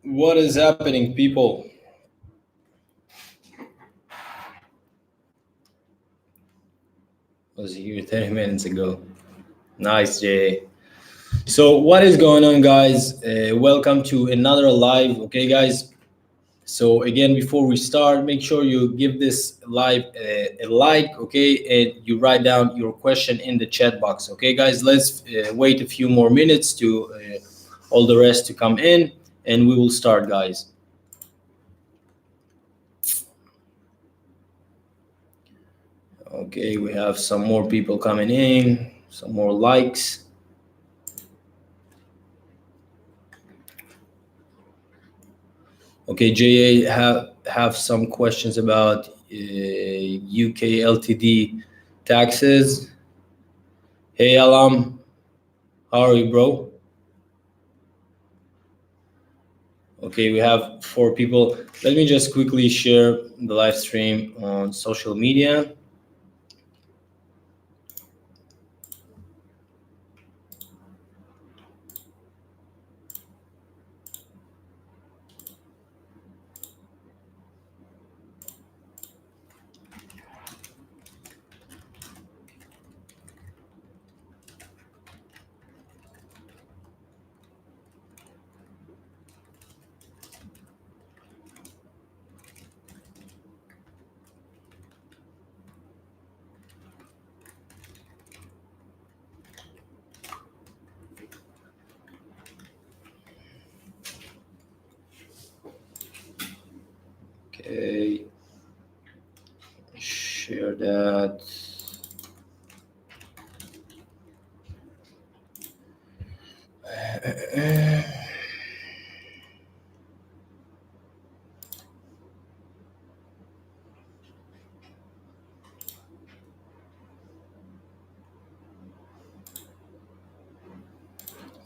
What is happening, people? Was here 30 minutes ago. Nice, Jay. So, what is going on, guys? Welcome to another live. Okay, guys. So, again, before we start, make sure you give this live a like, okay, and you write down your question in the chat box. Okay, guys. Let's wait a few more minutes to all the rest to come in, and we will start, guys. Okay, we have some more people coming in, some more likes. Okay, JA have some questions about UK LTD taxes. Hey, Alam, how are you, bro? Okay, we have 4 people. Let me just quickly share the live stream on social media. Okay, share that.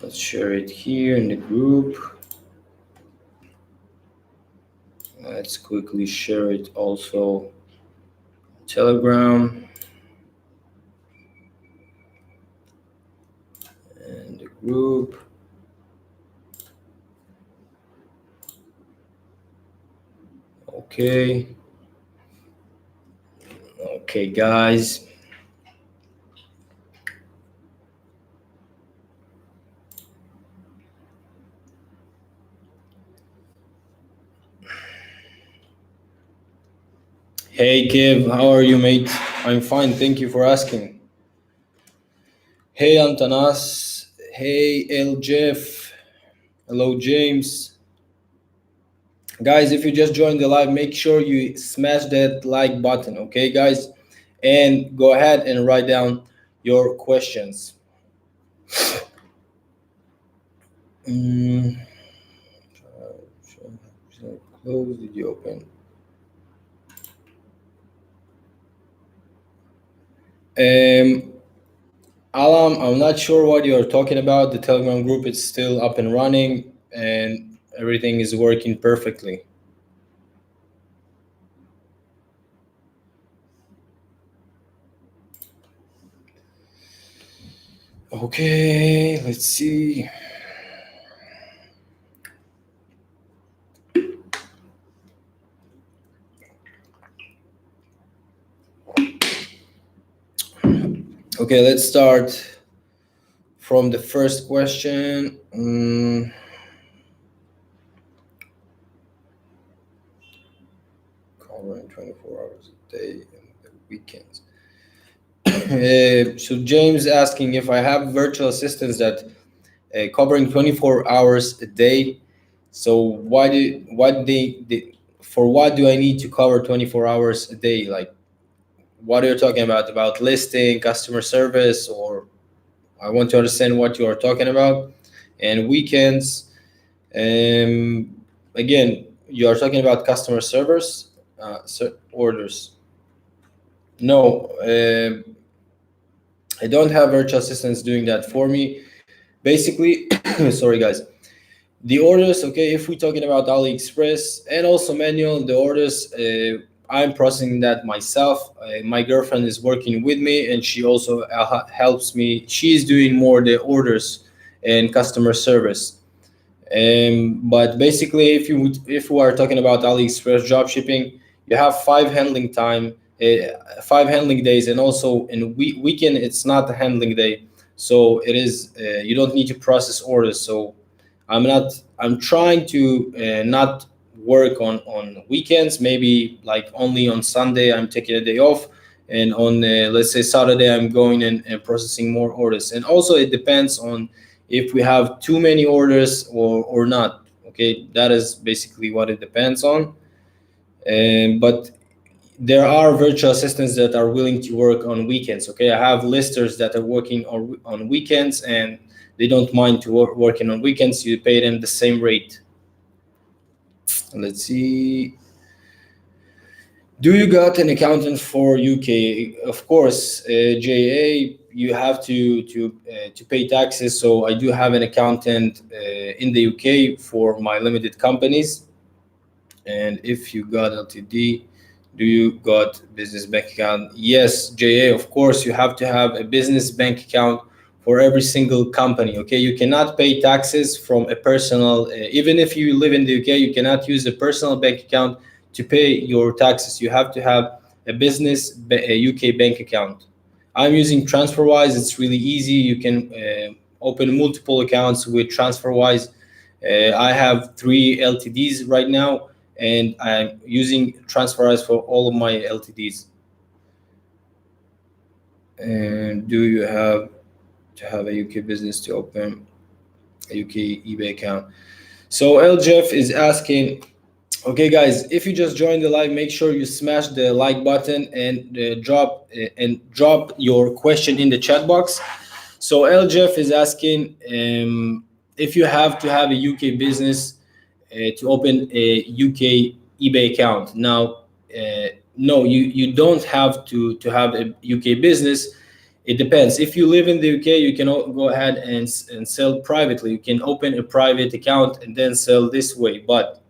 Let's share it here in the group. Let's quickly share it also on Telegram and the group. Okay. Okay, guys. Hey, Kev, how are you, mate? I'm fine, thank you for asking. Hey, Antanas. Hey, El Jeff. Hello, James. Guys, if you just joined the live, make sure you smash that like button, okay, guys? And go ahead and write down your questions. Close, did you open? Alam, I'm not sure what you're talking about. The Telegram group is still up and running and everything is working perfectly. Okay, let's see. Okay, let's start from the first question. Covering 24 hours a day and the weekends. So James asking if I have virtual assistants that covering 24 hours a day. So what do I need to cover 24 hours a day? Like, what are you talking about? About listing, customer service, or I want to understand what you are talking about. And weekends, again, you are talking about customer service, orders. No, I don't have virtual assistants doing that for me. Basically, sorry guys, the orders, okay, if we're talking about Aliexpress and also manual, the orders, I'm processing that myself. My girlfriend is working with me and she also helps me. She's doing more the orders and customer service. But basically, if we are talking about AliExpress drop shipping, you have five handling days, and also in weekend it's not a handling day, so it is you don't need to process orders. So I'm trying to not work on weekends. Maybe like only on Sunday I'm taking a day off, and on let's say Saturday I'm going and processing more orders. And also it depends on if we have too many orders or not. Okay, that is basically what it depends on. But there are virtual assistants that are willing to work on weekends. Okay, I have listers that are working on weekends, and they don't mind to working on weekends. You pay them the same rate. Let's see. Do you got an accountant for UK? Of course, JA. You have to pay taxes. So I do have an accountant in the UK for my limited companies. And if you got LTD, do you got business bank account? Yes, JA. Of course, you have to have a business bank account for every single company. Okay, you cannot pay taxes from a personal. Even if you live in the UK, you cannot use a personal bank account to pay your taxes. You have to have a UK bank account. I'm using TransferWise. It's really easy. You can open multiple accounts with TransferWise. I have 3 LTDs right now, and I'm using TransferWise for all of my LTDs. And do you have to have a UK business to open a UK eBay account? So LJeff is asking, okay, guys, if you just joined the live, make sure you smash the like button and drop your question in the chat box. So LJeff is asking if you have to have a UK business to open a UK eBay account. Now, no, you don't have to have a UK business. It depends. If you live in the UK, you can go ahead and sell privately. You can open a private account and then sell this way. But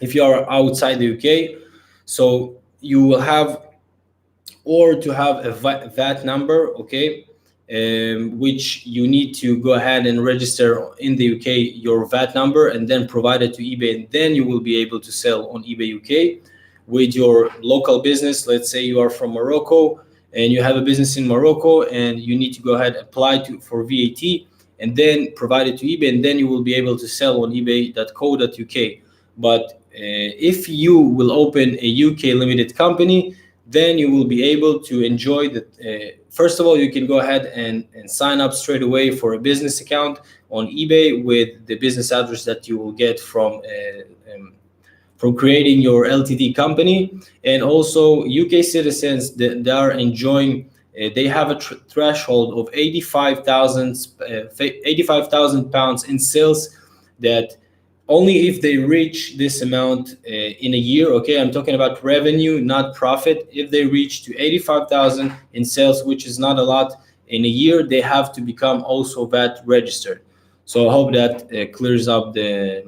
if you are outside the UK, so you will have or to have a VAT number, okay, which you need to go ahead and register in the UK your VAT number and then provide it to eBay, and then you will be able to sell on eBay UK with your local business. Let's say you are from Morocco and you have a business in Morocco, and you need to go ahead and apply for VAT and then provide it to eBay, and then you will be able to sell on ebay.co.uk. But if you will open a UK limited company, then you will be able to enjoy the first of all, you can go ahead and sign up straight away for a business account on eBay with the business address that you will get from creating your LTD company. And also UK citizens that they are enjoying, they have a threshold of 85,000 pounds in sales, that only if they reach this amount in a year. Okay, I'm talking about revenue, not profit. If they reach to 85,000 in sales, which is not a lot in a year, they have to become also VAT registered. So I hope that clears up the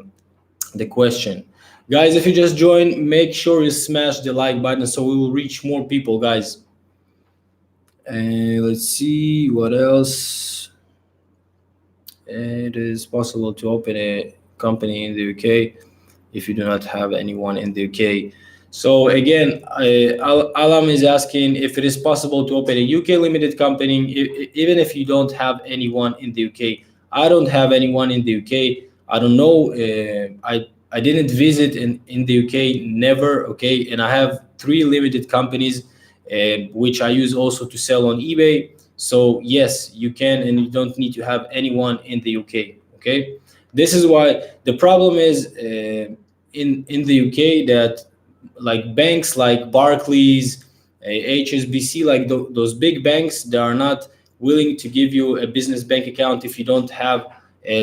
question. Guys, if you just joined, make sure you smash the like button so we will reach more people, guys. And let's see what else. It is possible to open a company in the UK if you do not have anyone in the UK. So again, Alam is asking if it is possible to open a UK limited company even if you don't have anyone in the UK. I don't have anyone in the UK. I don't know. I didn't visit in the UK, never. Okay, and I have 3 limited companies, which I use also to sell on eBay. So yes, you can, and you don't need to have anyone in the UK. Okay, this is why the problem is in the UK that like banks like Barclays, HSBC, like those big banks, they are not willing to give you a business bank account if you don't have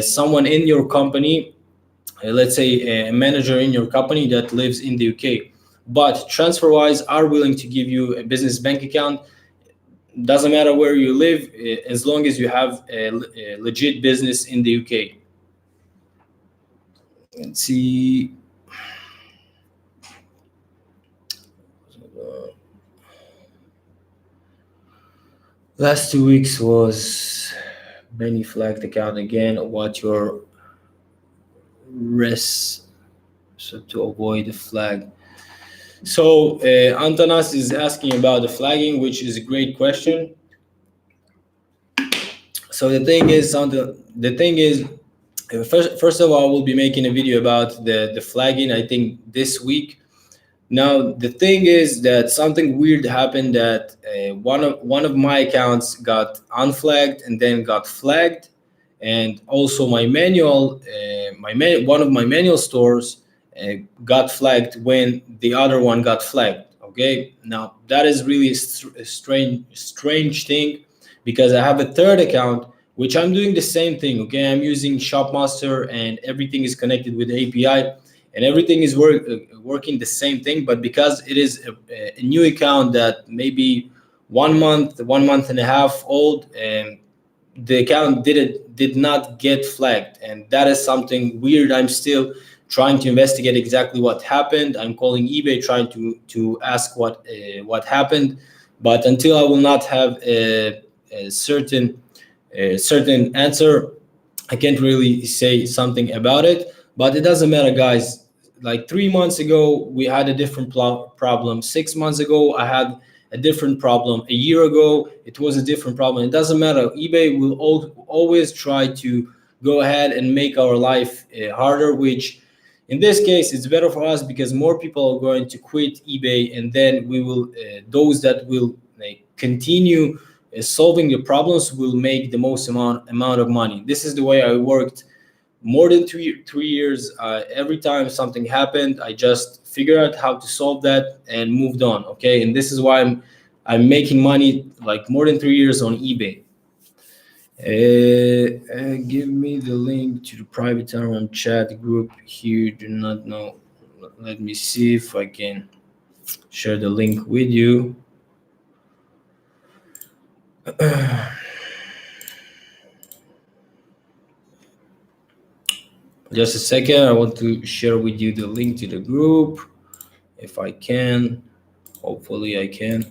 someone in your company, let's say a manager in your company that lives in the UK. But TransferWise are willing to give you a business bank account. Doesn't matter where you live, as long as you have a legit business in the UK. Let's see. Last 2 weeks was many flagged account again. What your res so to avoid the flag. So Antanas is asking about the flagging, which is a great question. So the thing is, first of all, we'll be making a video about the flagging, I think, this week. Now the thing is that something weird happened, that one of my accounts got unflagged and then got flagged, and also my one of my manual stores got flagged when the other one got flagged. Okay, now that is really a strange thing, because I have a third account which I'm doing the same thing. Okay, I'm using Shopmaster and everything is connected with the API and everything is working the same thing. But because it is a new account that maybe 1 month and a half old, and the account did not get flagged, and that is something weird. I'm still trying to investigate exactly what happened. I'm calling eBay trying to ask what happened, but until I will not have a certain answer, I can't really say something about it. But it doesn't matter, guys. Like 3 months ago, we had a different problem. 6 months ago, I had a different problem. A year ago, it was a different problem. It doesn't matter. eBay will always try to go ahead and make our life harder, which in this case, it's better for us because more people are going to quit eBay, and then we will, those that will continue solving the problems will make the most amount of money. This is the way I worked more than 3 years. Every time something happened, I just figured out how to solve that and moved on. Okay, and this is why I'm making money like more than 3 years on eBay. Give me the link to the private Telegram chat group here. Do not know. Let me see if I can share the link with you. Just a second. I want to share with you the link to the group, if I can. Hopefully I can.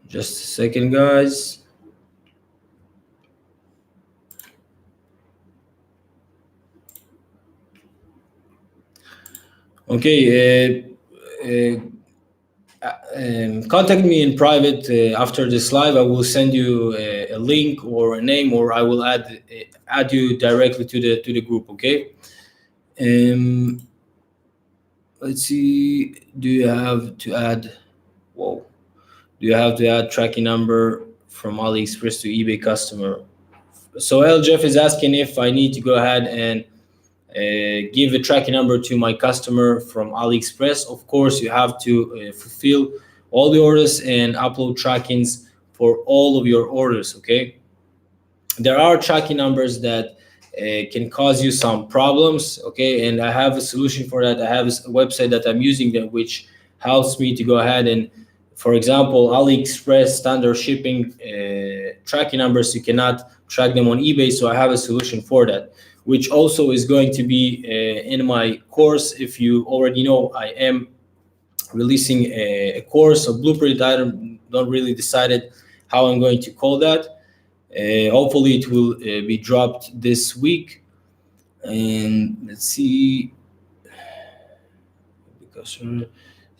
Just a second, guys. Okay. Contact me in private after this live. I will send you a link or a name, or I will add you directly to the group. Okay. Let's see. Do you have to add? Whoa. Do you have to add tracking number from Aliexpress to eBay customer? So LJF is asking if I need to go ahead and give a tracking number to my customer from Aliexpress. Of course, you have to fulfill all the orders and upload trackings for all of your orders. Okay. There are tracking numbers that can cause you some problems. Okay, and I have a solution for that. I have a website that I'm using that which helps me to go ahead and, for example, Aliexpress standard shipping tracking numbers, you cannot track them on eBay. So I have a solution for that, which also is going to be in my course. If you already know, I am releasing a course, a blueprint. I don't really decided how I'm going to call that. Hopefully it will be dropped this week. And let's see. The customer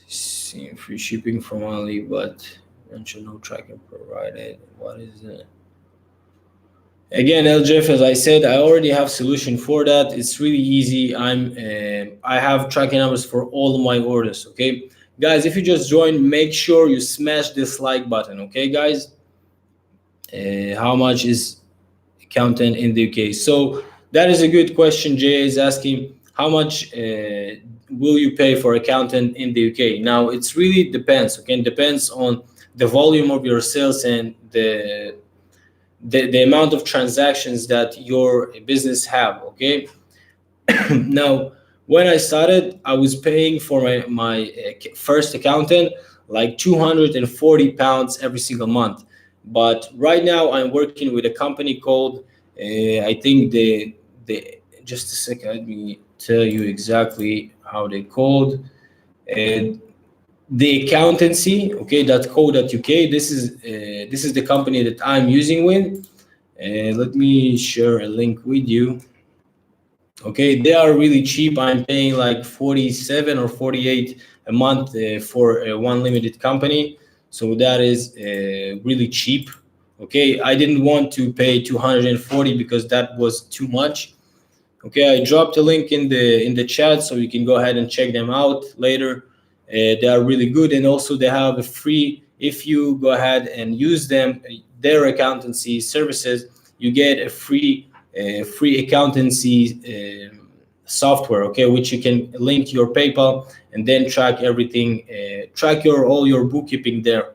seeing free shipping from Ali, but mention no tracking provided. What is it? Again, LJF, as I said, I already have solution for that. It's really easy. I have tracking numbers for all of my orders. Okay, guys, if you just joined, make sure you smash this like button. Okay, guys. How much is accountant in the UK? So that is a good question. Jay is asking, how much will you pay for accountant in the UK? Now, it's really depends. Okay, it depends on the volume of your sales and the amount of transactions that your business have. Okay. Now, when I started, I was paying for my first accountant like £240 every single month. But right now I'm working with a company called I think the just a second, let me tell you exactly how they called. the accountancy, okay, .co.uk. This is the company that I'm using with. Let me share a link with you. Okay, they are really cheap. I'm paying like 47 or 48 a month for one limited company. So that is really cheap. Okay, I didn't want to pay 240 because that was too much. Okay, I dropped a link in the chat so you can go ahead and check them out later. They are really good, and also they have a free. If you go ahead and use them, their accountancy services, you get a free accountancy software. Okay, which you can link your PayPal and then track everything, track your all your bookkeeping there.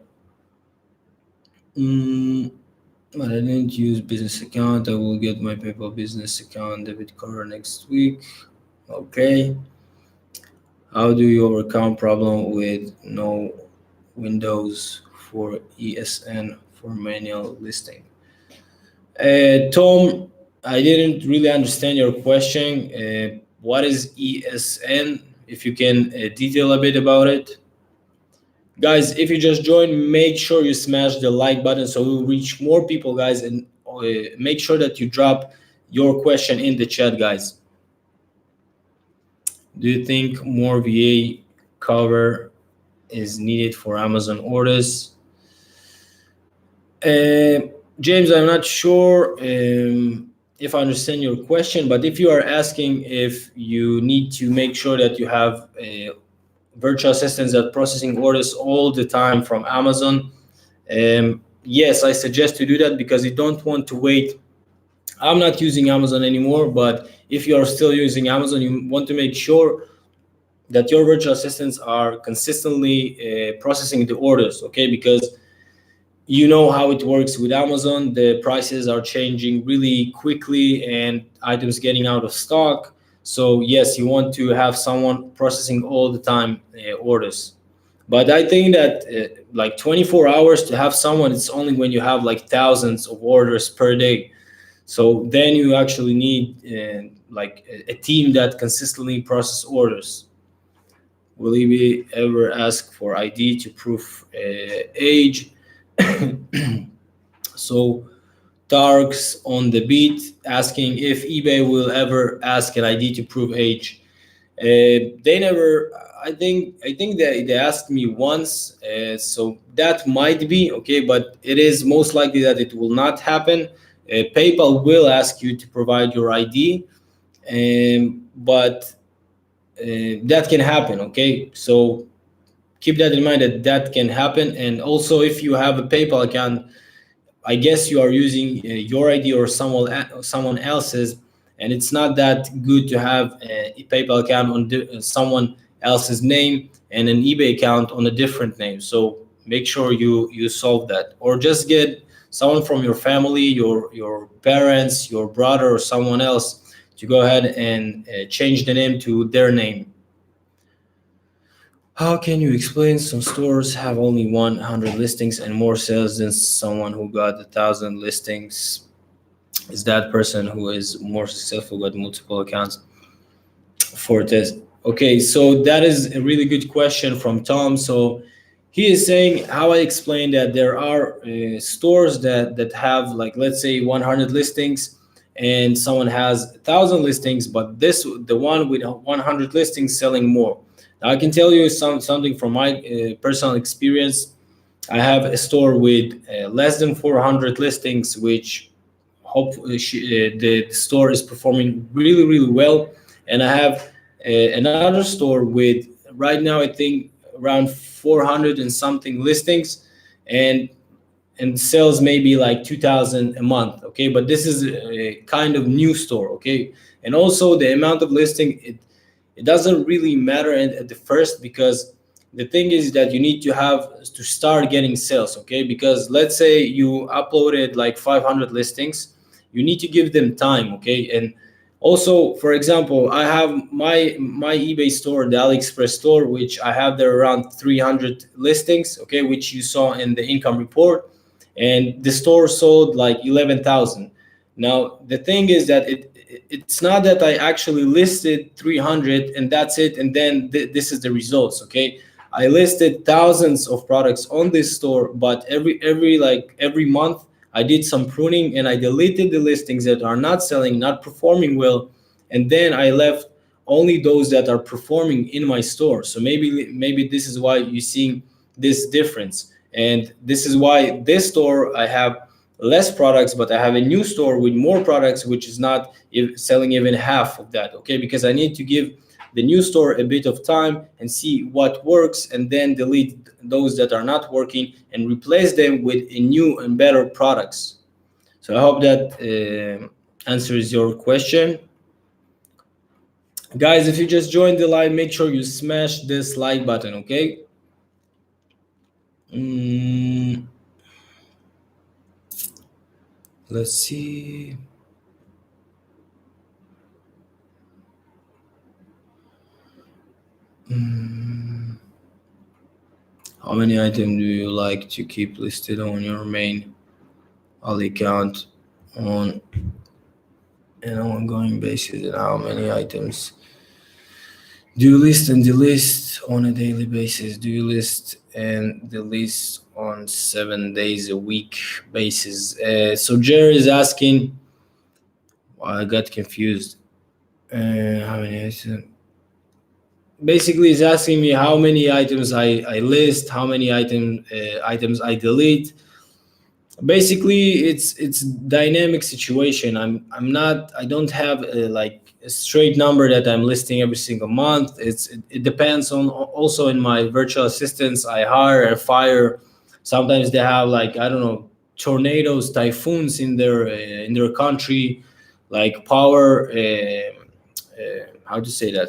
But I didn't use business account. I will get my PayPal business account debit card next week. Okay. How do you overcome problem with no windows for ESN for manual listing? Tom, I didn't really understand your question. What is ESN? If you can detail a bit about it. Guys, if you just joined, make sure you smash the like button so we'll reach more people, guys, and make sure that you drop your question in the chat, guys. Do you think more VA cover is needed for Amazon orders? James, I'm not sure if I understand your question, but if you are asking if you need to make sure that you have virtual assistants that processing orders all the time from Amazon, yes, I suggest to do that because you don't want to wait. I'm not using Amazon anymore, but if you are still using Amazon, you want to make sure that your virtual assistants are consistently processing the orders, okay? Because you know how it works with Amazon. The prices are changing really quickly and items getting out of stock. So yes, you want to have someone processing all the time orders. But I think that like 24 hours to have someone, it's only when you have like thousands of orders per day. So then you actually need like a team that consistently process orders. Will eBay ever ask for ID to prove age? So Tarks on the beat asking if eBay will ever ask an ID to prove age. They never. I think they asked me once, so that might be okay, but it is most likely that it will not happen. PayPal will ask you to provide your ID, but that can happen. Okay, so keep that in mind that can happen. And also, if you have a PayPal account, I guess you are using your ID or someone else's, and it's not that good to have a PayPal account on someone else's name and an eBay account on a different name. So make sure you solve that, or just get someone from your family, your parents, your brother, or someone else to go ahead and change the name to their name. How can you explain some stores have only 100 listings and more sales than someone who got 1,000 listings? Is that person who is more successful got multiple accounts for this? Okay, so that is a really good question from Tom. So he is saying how I explained that there are stores that have, like, let's say 100 listings and someone has 1,000 listings, but the one with 100 listings selling more. Now, I can tell you something from my personal experience. I have a store with less than 400 listings, which the store is performing really, really well. And I have another store with, right now, I think around 400 and something listings, and sells maybe like 2,000 a month. Okay, but this is a kind of new store. Okay, and also the amount of listing, it doesn't really matter at the first, because the thing is that you need to start getting sales. Okay, because let's say you uploaded like 500 listings, you need to give them time. Okay, and also, for example, I have my eBay store, the Aliexpress store, which I have there around 300 listings. Okay, which you saw in the income report, and the store sold like 11,000. Now the thing is that it's not that I actually listed 300 and that's it, and then this is the results. Okay, I listed thousands of products on this store, but every month I did some pruning and I deleted the listings that are not selling, not performing well, and then I left only those that are performing in my store. So maybe this is why you're seeing this difference, and this is why this store I have less products, but I have a new store with more products, which is not selling even half of that. Okay, because I need to give the new store a bit of time and see what works, and then delete those that are not working and replace them with a new and better products. So I hope that answers your question. Guys, if you just joined the live, make sure you smash this like button, okay? Let's see. How many items do you like to keep listed on your main Ali account on an ongoing basis, and how many items do you list and delist on a daily basis? Do you list and delist on 7 days a week basis? So Jerry is asking, I got confused. How many items? Basically, he's asking me how many items I list, how many items I delete. Basically, it's dynamic situation. I don't have like a straight number that I'm listing every single month. It depends on also in my virtual assistants I hire and fire. Sometimes they have, like, I don't know, tornadoes, typhoons in their country, like power. How to say that?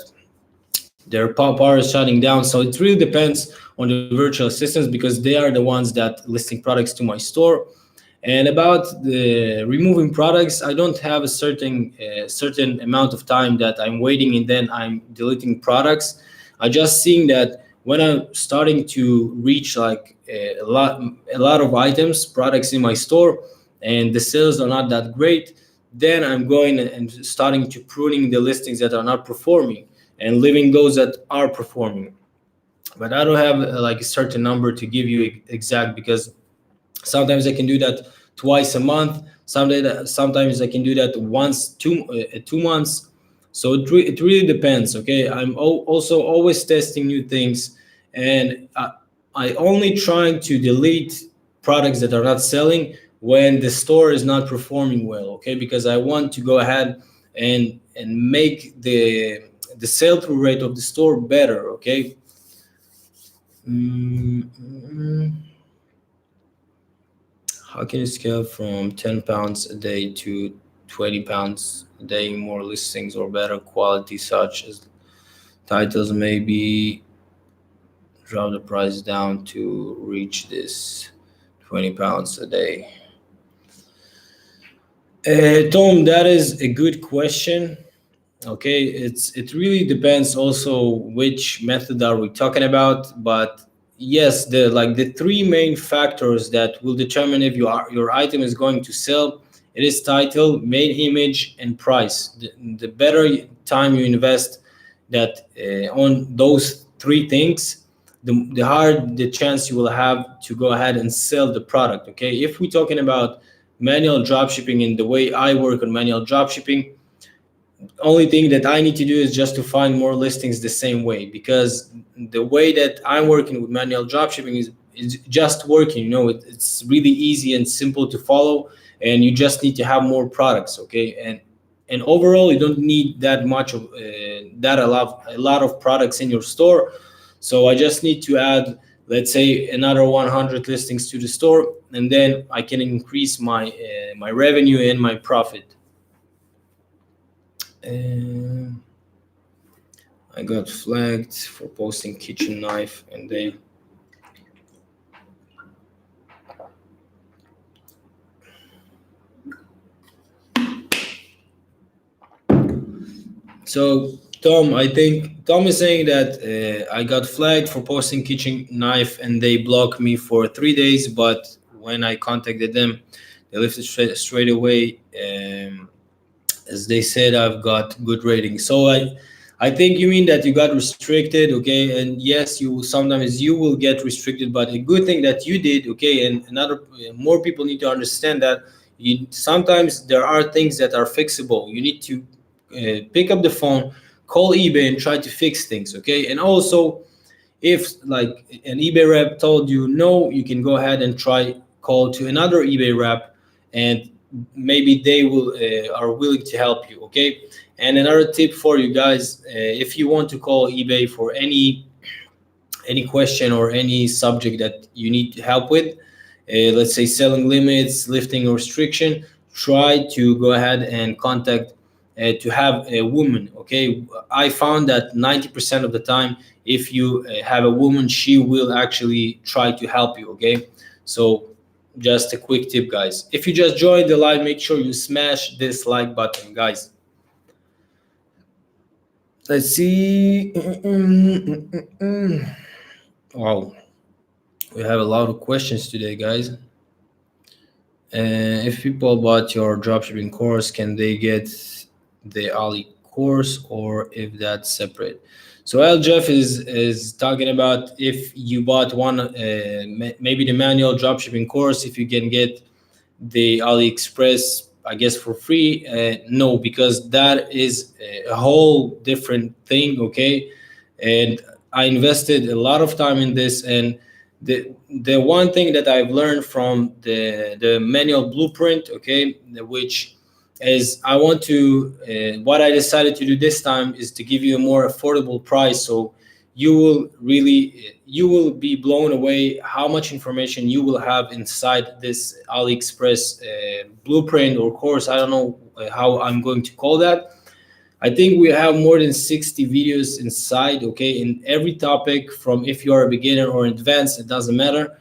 Their power is shutting down. So it really depends on the virtual assistants, because they are the ones that listing products to my store. And about the removing products, I don't have a certain amount of time that I'm waiting and then I'm deleting products. I just seeing that when I'm starting to reach like a lot of items, products in my store, and the sales are not that great, then I'm going and starting to pruning the listings that are not performing and leaving those that are performing. But I don't have like a certain number to give you exact, because sometimes I can do that twice a month. Sometimes I can do that once 2 months. So it really depends. Okay, I'm also always testing new things, and I only trying to delete products that are not selling when the store is not performing well. Okay, because I want to go ahead and make the sell through rate of the store better. Okay. How can you scale from 10 pounds a day to 20 pounds a day? More listings or better quality, such as titles, maybe drop the price down to reach this 20 pounds a day. Tom, that is a good question. Okay, it really depends also which method are we talking about, but yes, the three main factors that will determine if your item is going to sell, it is title, main image, and price. The better time you invest that on those three things, the higher the chance you will have to go ahead and sell the product. Okay, if we're talking about manual dropshipping and the way I work on manual dropshipping, only thing that I need to do is just to find more listings the same way, because the way that I'm working with manual dropshipping is just working. It's really easy and simple to follow, and you just need to have more products. Okay, and overall you don't need that much of a lot of products in your store. So I just need to add, let's say, another 100 listings to the store, and then I can increase my revenue and my profit. I got flagged for posting kitchen knife, and they so Tom, I think Tom is saying that I got flagged for posting kitchen knife and they blocked me for 3 days, but when I contacted them, they lifted straight away. As they said, I've got good ratings. So I think you mean that you got restricted, okay? And yes, you sometimes you will get restricted, but a good thing that you did, okay? And another, more people need to understand that sometimes there are things that are fixable. You need to pick up the phone, call eBay, and try to fix things, okay? And also, if like an eBay rep told you no, you can go ahead and try call to another eBay rep, and maybe they will are willing to help you, okay? And another tip for you guys, if you want to call eBay for any question or any subject that you need help with, let's say selling limits, lifting a restriction, try to go ahead and contact to have a woman, okay? I found that 90% of the time, if you have a woman, she will actually try to help you, okay? So just a quick tip, guys. If you just joined the live, make sure you smash this like button, guys. Let's see. Wow, we have a lot of questions today, guys. If people bought your dropshipping course, can they get the Ali course, or if that's separate? So L Jeff is talking about if you bought one, maybe the manual dropshipping course, if you can get the Aliexpress, I guess for free. No, because that is a whole different thing, okay? And I invested a lot of time in this, and the one thing that I've learned from the manual blueprint, okay, which is I want to what I decided to do this time is to give you a more affordable price, so you will be blown away how much information you will have inside this Aliexpress blueprint or course. I don't know how I'm going to call that. I think we have more than 60 videos inside, okay, in every topic, from if you are a beginner or advanced, it doesn't matter.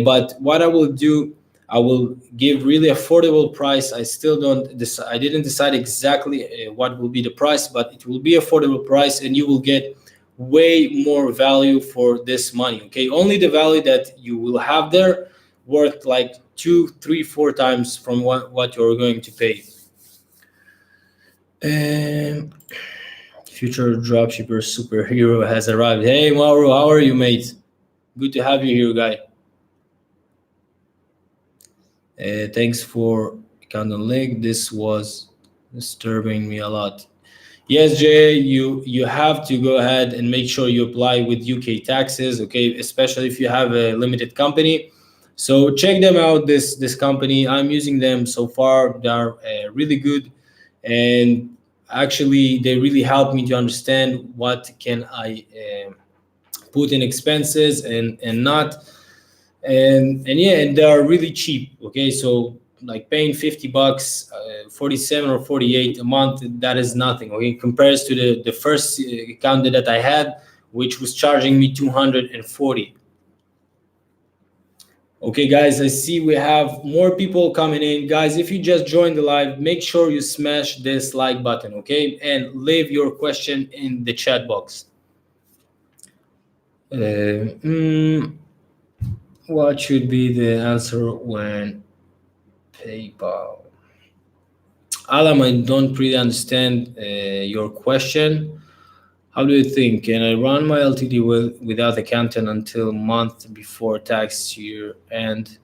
But what I will do, I will give really affordable price. I still don't decide, I didn't decide exactly what will be the price, but it will be affordable price, and you will get way more value for this money, okay? Only the value that you will have there worth like 2, 3, 4 times from what you're going to pay. Future dropshipper superhero has arrived. Hey Mauro, how are you, mate? Good to have you here, guy. Thanks for count link. This was disturbing me a lot. Yes, Jay, you have to go ahead and make sure you apply with UK taxes, okay? Especially if you have a limited company. So check them out. This company, I'm using them so far. They're really good, and actually they really help me to understand what can I put in expenses and not, and yeah, and they are really cheap, okay? So like paying $50, 47 or 48 a month, that is nothing, okay, compares to the first account that I had, which was charging me 240. Okay, guys, I see we have more people coming in. Guys, if you just joined the live, make sure you smash this like button, okay? And leave your question in the chat box. What should be the answer when PayPal? Alam, I don't really understand your question. How do you think? Can I run my LTD without accountant until month before tax year end?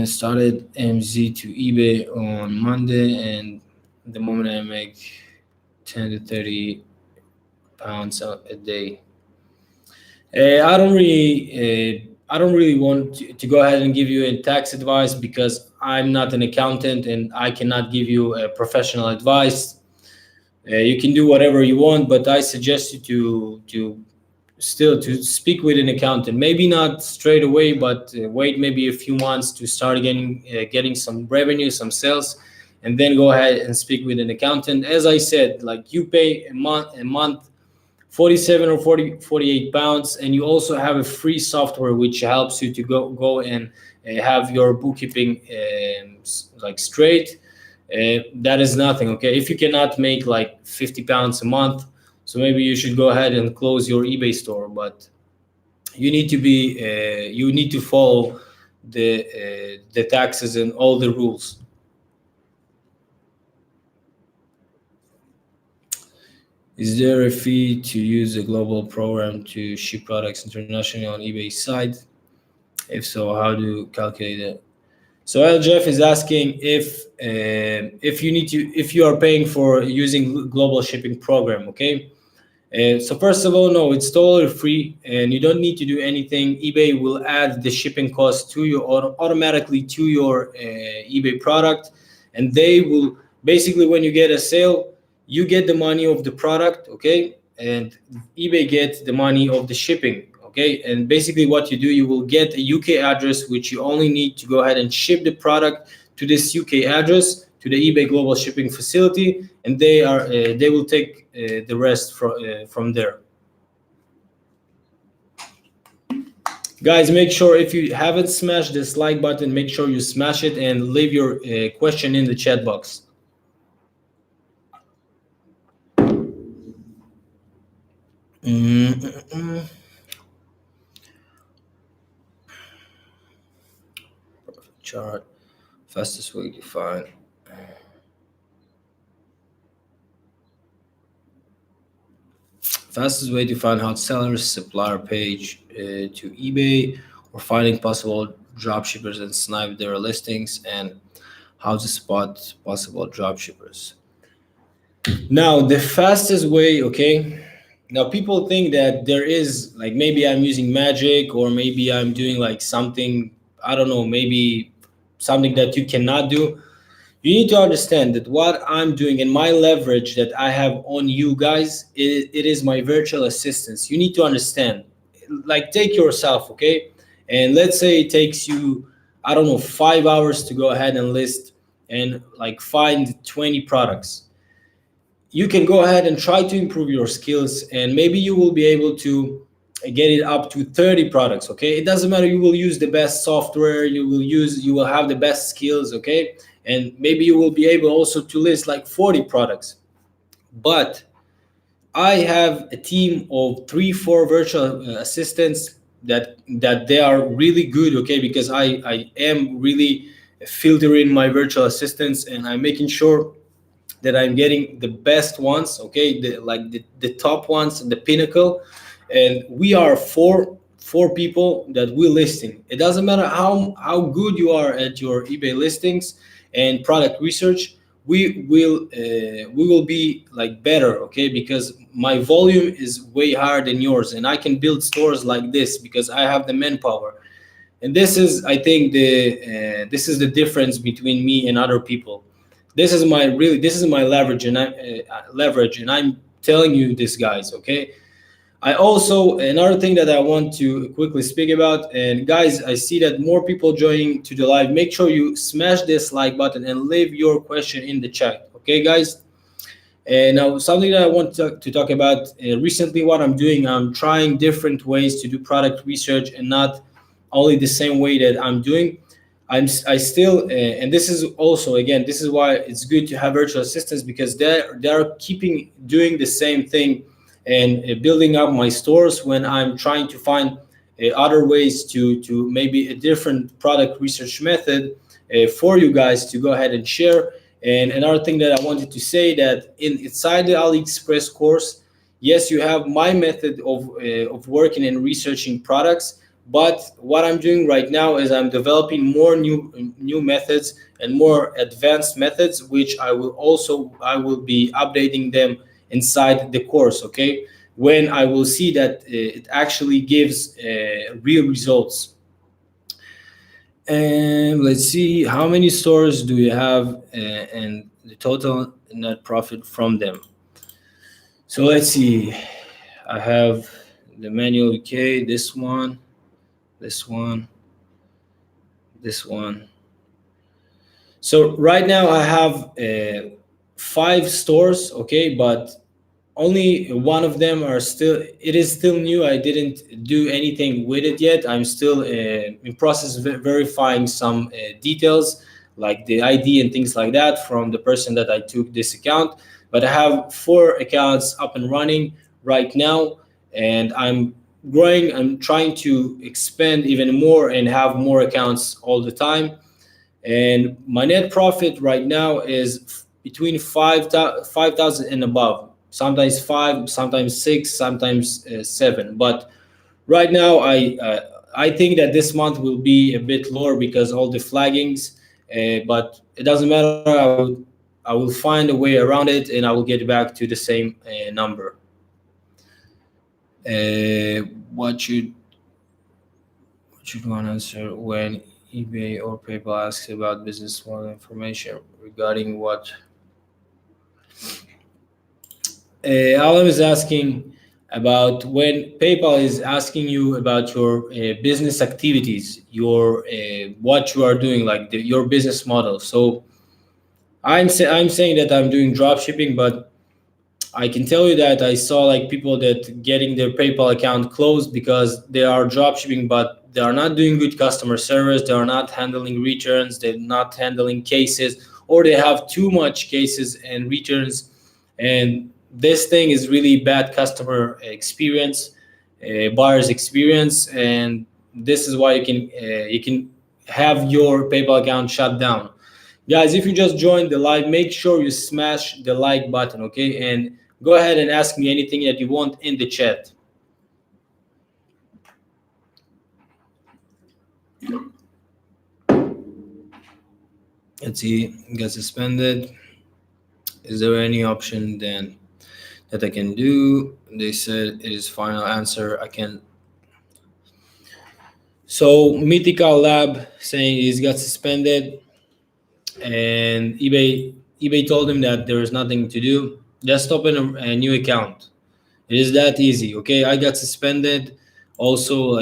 Started MZ to eBay on Monday, and the moment I make 10 to 30 pounds a day. I don't really want to go ahead and give you a tax advice, because I'm not an accountant and I cannot give you a professional advice. You can do whatever you want, but I suggest you to still to speak with an accountant. Maybe not straight away, but wait maybe a few months to start getting some revenue, some sales, and then go ahead and speak with an accountant. As I said, like you pay a month 47 or 48 pounds, and you also have a free software which helps you to go and have your bookkeeping like straight. That is nothing, okay? If you cannot make like 50 pounds a month, so maybe you should go ahead and close your eBay store, but you need to be you need to follow the taxes and all the rules. Is there a fee to use a global program to ship products internationally on eBay site? If so, how do you calculate it? So LJF is asking if you need to if you are paying for using global shipping program. Okay. So first of all, no, it's totally free, and you don't need to do anything. eBay will add the shipping cost to you automatically to your eBay product, and they will basically, when you get a sale, you get the money of the product, okay, and eBay gets the money of the shipping, okay. And basically, what you do, you will get a UK address, which you only need to go ahead and ship the product to this UK address to the eBay global shipping facility, and they will take the rest from there. Guys, make sure if you haven't smashed this like button, make sure you smash it and leave your question in the chat box. Perfect chart. Fastest way to find. Fastest way to find hot sellers, supplier page to eBay, or finding possible dropshippers and snipe their listings, and how to spot possible dropshippers. Now, the fastest way, okay. Now, people think that there is like maybe I'm using magic, or maybe I'm doing like something, I don't know, maybe something that you cannot do. You need to understand that what I'm doing and my leverage that I have on you guys, it is my virtual assistants. You need to understand, like, take yourself, okay? And let's say it takes you, I don't know, 5 hours to go ahead and list and like find 20 products. You can go ahead and try to improve your skills, and maybe you will be able to get it up to 30 products, okay? It doesn't matter, you will use the best software, you will have the best skills, okay? And maybe you will be able also to list like 40 products. But I have a team of 3 4 virtual assistants that they are really good, okay? Because I am really filtering my virtual assistants, and I'm making sure that I'm getting the best ones, okay, the top ones, the pinnacle. And we are four people that we're listing. It doesn't matter how good you are at your eBay listings and product research. We will be like better, okay, because my volume is way higher than yours, and I can build stores like this because I have the manpower. And this is, I think, this is the difference between me and other people. This is my leverage, and I'm telling you this, guys, okay? I also, another thing that I want to quickly speak about, and guys, I see that more people joining to the live. Make sure you smash this like button and leave your question in the chat, okay, guys? And now, something that I want to talk about recently, what I'm doing, I'm trying different ways to do product research, and not only the same way that I'm doing. I still, and this is also, again, this is why it's good to have virtual assistants, because they're keeping doing the same thing and building up my stores when I'm trying to find other ways to maybe a different product research method for you guys to go ahead and share. And another thing that I wanted to say, that inside the Aliexpress course, yes, you have my method of working and researching products. But what I'm doing right now is I'm developing more new methods and more advanced methods, which I will be updating them inside the course. Okay, when I will see that it actually gives real results. And let's see, how many stores do you have and the total net profit from them? So let's see, I have the manual UK, this one, this one, this one. So right now I have 5 stores, okay, but only one of them it is still new. I didn't do anything with it yet. I'm still in process of verifying some details like the ID and things like that from the person that I took this account. But I have 4 accounts up and running right now, and I'm growing. I'm trying to expand even more and have more accounts all the time. And my net profit right now is between 5,000 and above. sometimes 5, sometimes 6, sometimes 7. But right now, I think that this month will be a bit lower because all the flaggings. But it doesn't matter. I will find a way around it, and I will get back to the same number. What should one answer when eBay or PayPal asks about business model information regarding what? Alan is asking about when PayPal is asking you about your business activities, your what you are doing, like your business model. So I'm saying that I'm doing drop shipping, but I can tell you that I saw like people that getting their PayPal account closed because they are dropshipping, but they are not doing good customer service. They are not handling returns. They're not handling cases, or they have too much cases and returns. And this thing is really bad customer experience, buyer's experience, and this is why you can have your PayPal account shut down. Guys, if you just joined the live, make sure you smash the like button, okay? And go ahead and ask me anything that you want in the chat. Let's see, get suspended. Is there any option then that I can do? They said it is final answer. I can. So Mythical Lab saying he's got suspended, and eBay told him that there is nothing to do. Just open a new account. It is that easy. Okay, I got suspended also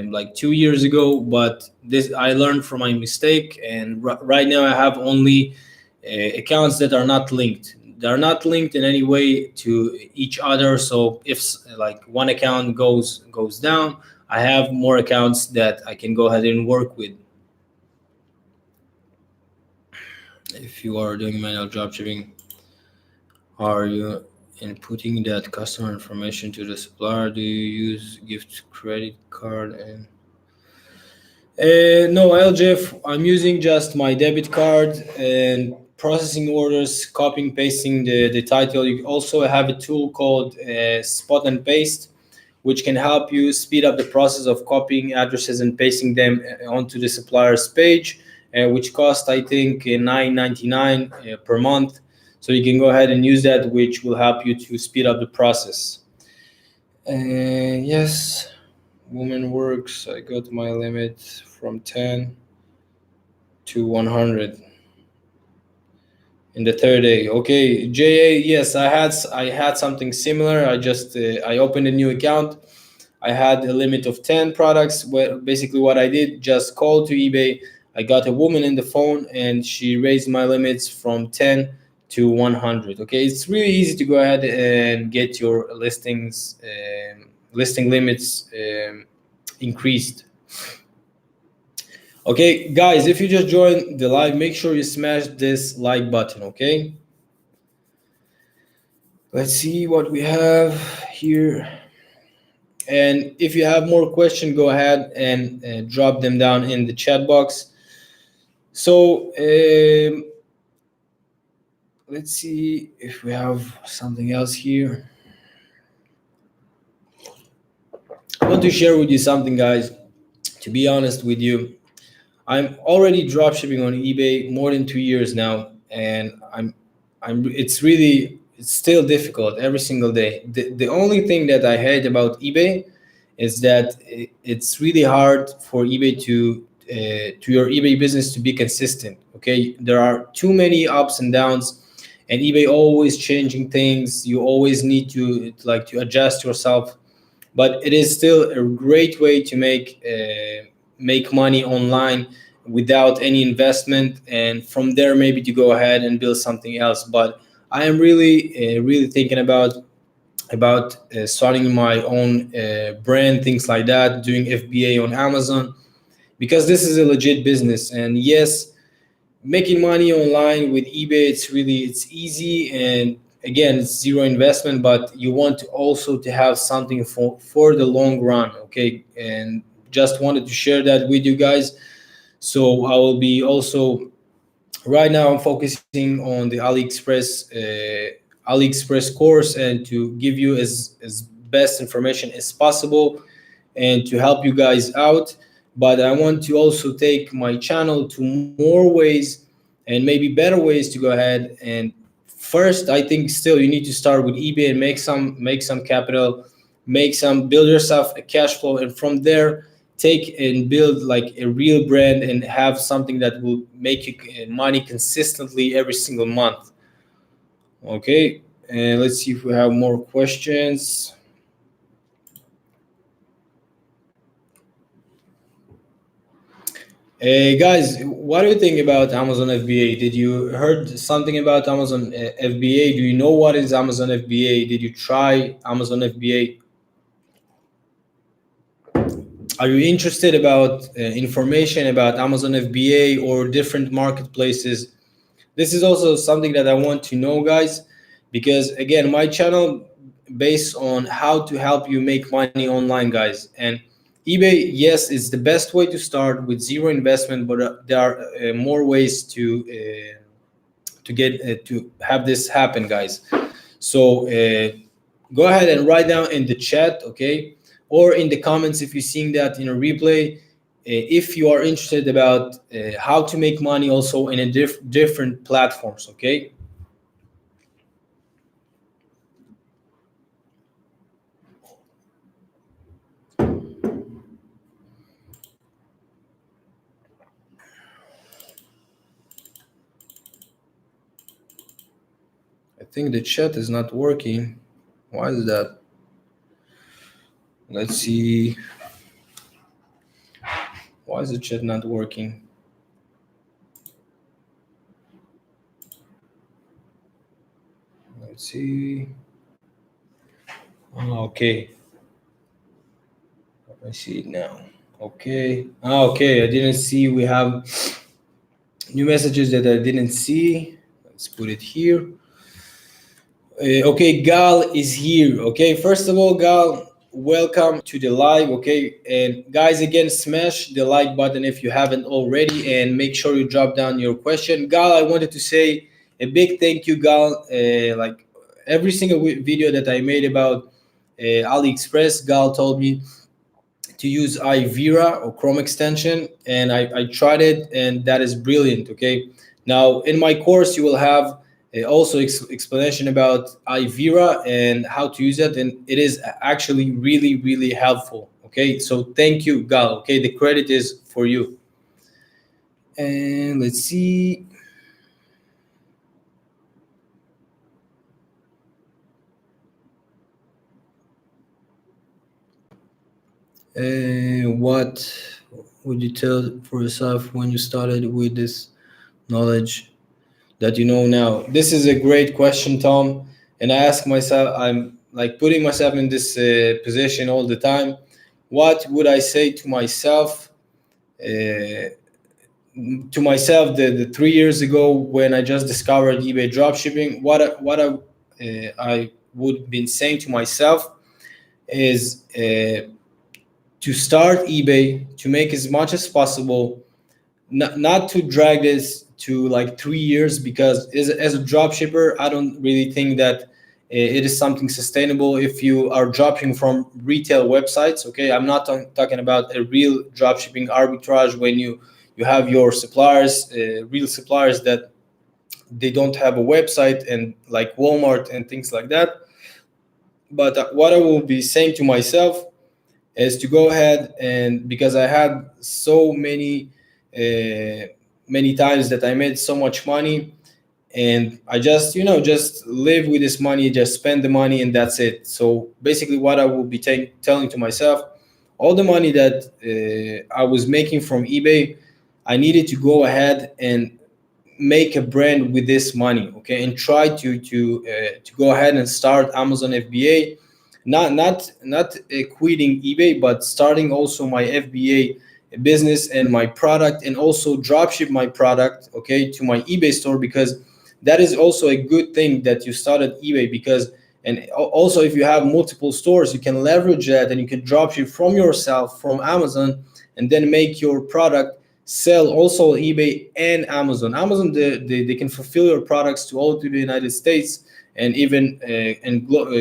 like 2 years ago, but this I learned from my mistake, and right now I have only accounts that are not linked. They are not linked in any way to each other. So if like one account goes down, I have more accounts that I can go ahead and work with. If you are doing manual dropshipping, are you inputting that customer information to the supplier? Do you use gift credit card? And no, LJF, I'm using just my debit card and processing orders, copying, pasting the title. You also have a tool called Spot and Paste, which can help you speed up the process of copying addresses and pasting them onto the supplier's page, which cost, I think, $9.99 per month. So you can go ahead and use that, which will help you to speed up the process. Yes, woman works. I got my limit from 10 to 100 in the third day. Okay, JA. Yes, I had something similar. I opened a new account. I had a limit of 10 products. Where basically what I did, just called to eBay. I got a woman in the phone, and she raised my limits from 10 to 100. Okay, it's really easy to go ahead and get your listing limits increased. Okay, guys, if you just joined the live, make sure you smash this like button. Okay, let's see what we have here. And if you have more questions, go ahead and drop them down in the chat box. So let's see if we have something else here. I want to share with you something, guys. To be honest with you, I'm already dropshipping on eBay more than 2 years now, and it's still difficult every single day. The only thing that I hate about eBay is that it's really hard for eBay to your eBay business to be consistent. Okay, there are too many ups and downs, and eBay always changing things. You always need to adjust yourself, but it is still a great way to make money online without any investment, and from there maybe to go ahead and build something else. But I am really thinking about starting my own brand, things like that, doing FBA on Amazon, because this is a legit business. And yes, making money online with eBay, it's easy, and again, it's zero investment, but you want to also to have something for the long run. Okay, and just wanted to share that with you guys. So I will be also right now I'm focusing on the Aliexpress Aliexpress course and to give you as best information as possible and to help you guys out. But I want to also take my channel to more ways and maybe better ways to go ahead. And first, I think still you need to start with eBay and make some capital, make some build yourself a cash flow, and from there take and build like a real brand and have something that will make you money consistently every single month. Okay, and let's see if we have more questions. Hey guys, what do you think about Amazon FBA? Did you heard something about Amazon FBA? Do you know what is Amazon FBA? Did you try Amazon FBA? Are you interested about information about Amazon FBA or different marketplaces? This is also something that I want to know, guys, because again, my channel based on how to help you make money online, guys. And eBay, yes, is the best way to start with zero investment, but there are more ways to get to have this happen, guys. So go ahead and write down in the chat, okay, or in the comments if you're seeing that in a replay. If you are interested about how to make money also in a different platforms, okay. I think the chat is not working. Why is that? Let's see. Why is the chat not working? Let's see. Oh, okay. I see it now. Okay. Okay. I didn't see. We have new messages that I didn't see. Let's put it here. Okay, Gal is here. Okay, first of all, Gal, welcome to the live. Okay, and guys, again, smash the like button if you haven't already, and make sure you drop down your question. Gal, I wanted to say a big thank you, Gal. Like every single video that I made about AliExpress, Gal told me to use Ivira or Chrome extension, and I tried it, and that is brilliant. Okay, now in my course you will have also explanation about Ivira and how to use it, and it is actually really helpful. Okay, so thank you, Gal. Okay, the credit is for you. And let's see. What would you tell for yourself when you started with this knowledge that you know now? This is a great question, Tom. And I ask myself, I'm like putting myself in this position all the time. What would I say to myself? The 3 years ago when I just discovered eBay dropshipping, I would been saying to myself is to start eBay, to make as much as possible, not to drag this to like 3 years, because as a drop shipper, I don't really think that it is something sustainable if you are dropping from retail websites. Okay, I'm not talking about a real drop shipping arbitrage when you have your suppliers, real suppliers that they don't have a website, and like Walmart and things like that. But what I will be saying to myself is to go ahead, and because I had so many times that I made so much money, and I just just live with this money, just spend the money, and that's it. So basically what I will be telling to myself, all the money that I was making from eBay, I needed to go ahead and make a brand with this money, okay, and try to go ahead and start Amazon FBA, not quitting eBay, but starting also my FBA business and my product, and also dropship my product, okay, to my eBay store, because that is also a good thing that you started eBay, because and also if you have multiple stores, you can leverage that and you can dropship from yourself from Amazon, and then make your product sell also eBay and Amazon. They can fulfill your products to all to the United States, and even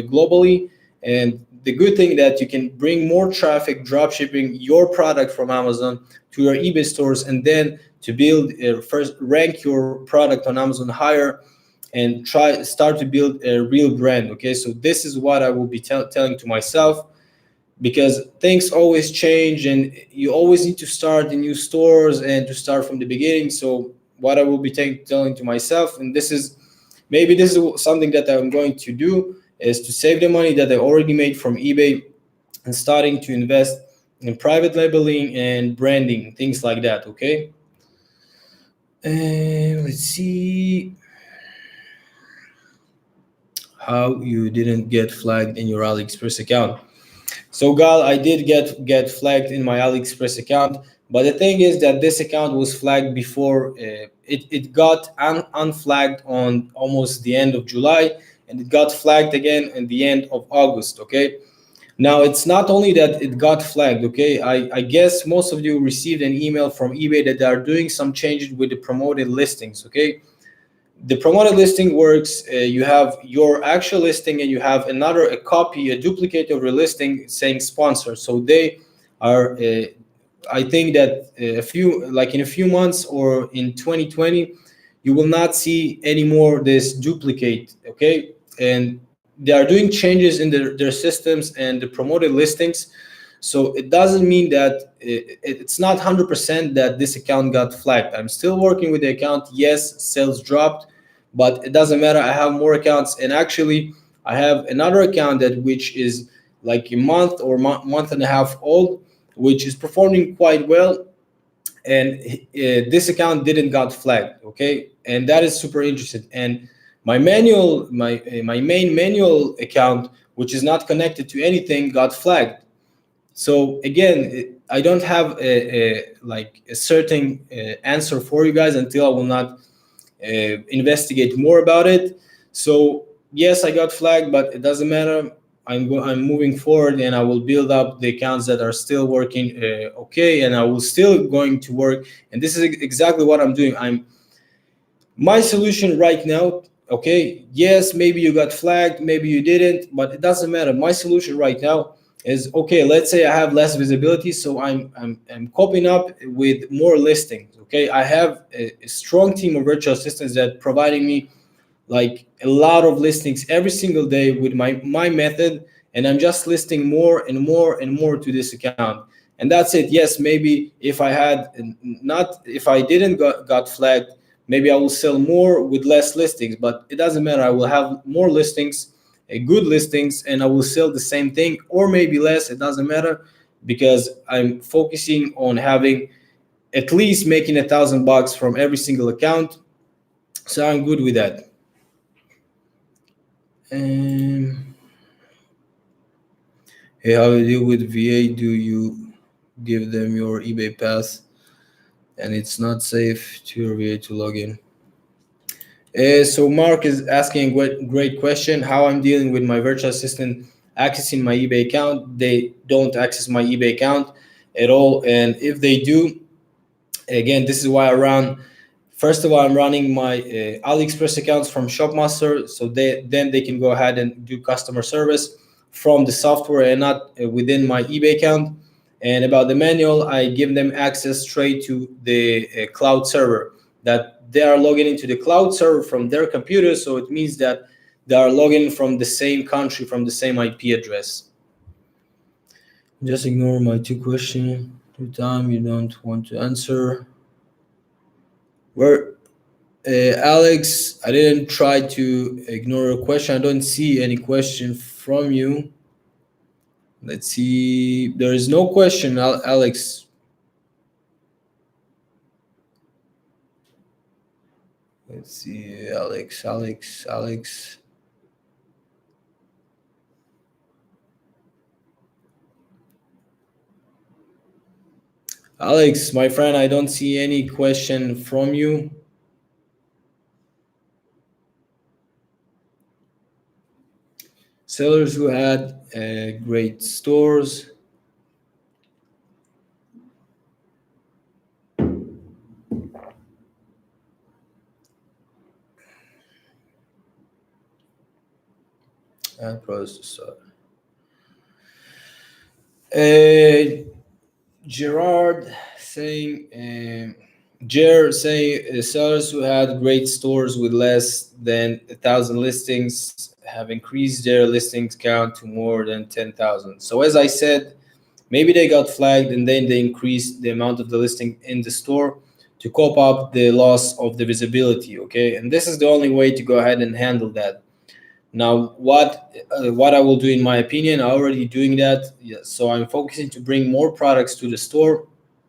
globally. And the good thing that you can bring more traffic, drop shipping your product from Amazon to your eBay stores, and then to build first rank your product on Amazon higher and try start to build a real brand. Okay, so this is what I will be telling to myself, because things always change and you always need to start in new stores and to start from the beginning. So what I will be telling to myself, and this is something that I'm going to do, is to save the money that I already made from eBay and starting to invest in private labeling and branding, things like that. Okay, and let's see how you didn't get flagged in your Aliexpress account. So Gal, I did get flagged in my Aliexpress account, but the thing is that this account was flagged before. It got unflagged on almost the end of July, and it got flagged again in the end of August. Okay. Now it's not only that it got flagged. Okay, I guess most of you received an email from eBay that they are doing some changes with the promoted listings. Okay, the promoted listing works. You have your actual listing and you have a copy, a duplicate of your listing saying sponsor. So they are I think that in a few months or in 2020 you will not see anymore this duplicate. Okay, and they are doing changes in their systems and the promoted listings. So it doesn't mean that it's not 100% that this account got flagged. I'm still working with the account. Yes, sales dropped, but it doesn't matter. I have more accounts, and actually I have another account that which is like a month or month and a half old, which is performing quite well, and this account didn't got flagged. Okay, and that is super interesting. And my main manual account, which is not connected to anything, got flagged. So again, I don't have a certain answer for you guys until I will not investigate more about it. So yes, I got flagged, but it doesn't matter. I'm moving forward, and I will build up the accounts that are still working okay, and I will still going to work. And this is exactly what I'm doing. My solution right now. Okay, yes, maybe you got flagged, maybe you didn't, but it doesn't matter. My solution right now is, okay, let's say I have less visibility, so I'm coping up with more listings. Okay, I have a strong team of virtual assistants that providing me like a lot of listings every single day with my method, and I'm just listing more and more and more to this account. And that's it. Yes, maybe if I didn't got flagged, maybe I will sell more with less listings, but it doesn't matter. I will have more listings, good listings, and I will sell the same thing or maybe less. It doesn't matter, because I'm focusing on having at least making $1,000 from every single account. So I'm good with that. Um, hey, how do you deal with VA? Do you give them your eBay pass and it's not safe to your VA to log in? So Mark is asking a great question. How I'm dealing with my virtual assistant accessing my eBay account? They don't access my eBay account at all, and if they do, again, this is why I run. First of all, I'm running my Aliexpress accounts from Shopmaster, so they can go ahead and do customer service from the software and not within my eBay account. And about the manual, I give them access straight to the cloud server, that they are logging into the cloud server from their computer. So it means that they are logging from the same country, from the same IP address. Just ignore my two questions. Time you don't want to answer. Where Alex, I didn't try to ignore a question. I don't see any question from you. Let's see. There is no question, Alex. Let's see, Alex. Alex, my friend, I don't see any question from you. Sellers who had great stores. And pros to start. Uh, Gerard saying, Jer saying sellers who had great stores with less than 1,000 listings have increased their listings count to more than 10,000. So as I said, maybe they got flagged and then they increased the amount of the listing in the store to cope up the loss of the visibility. Okay, and this is the only way to go ahead and handle that. Now, what I will do, in my opinion, I'm already doing that. Yeah, so I'm focusing to bring more products to the store,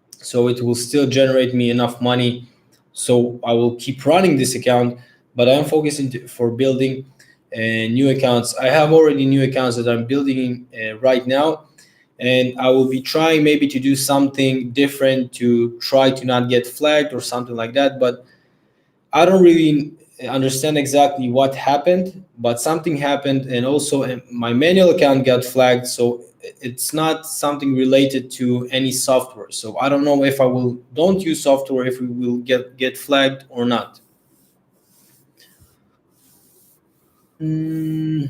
so it will still generate me enough money. So I will keep running this account, but I'm focusing for building new accounts. I have already new accounts that I'm building right now, and I will be trying maybe to do something different to try to not get flagged or something like that. But I don't really understand exactly what happened, but something happened, and also my manual account got flagged. So it's not something related to any software. So I don't know if I will don't use software, if we will get flagged or not. Mm,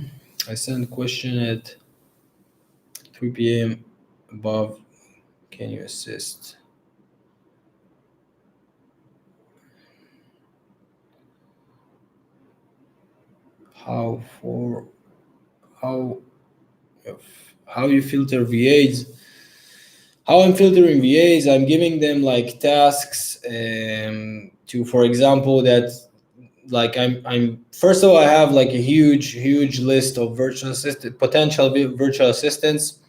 I sent a question at 3 p.m. above. Can you assist? How for how how you filter VAs? How I'm filtering VAs, I'm giving them like tasks to, for example, that like I'm first of all, I have like a huge list of virtual assistant potential virtual assistants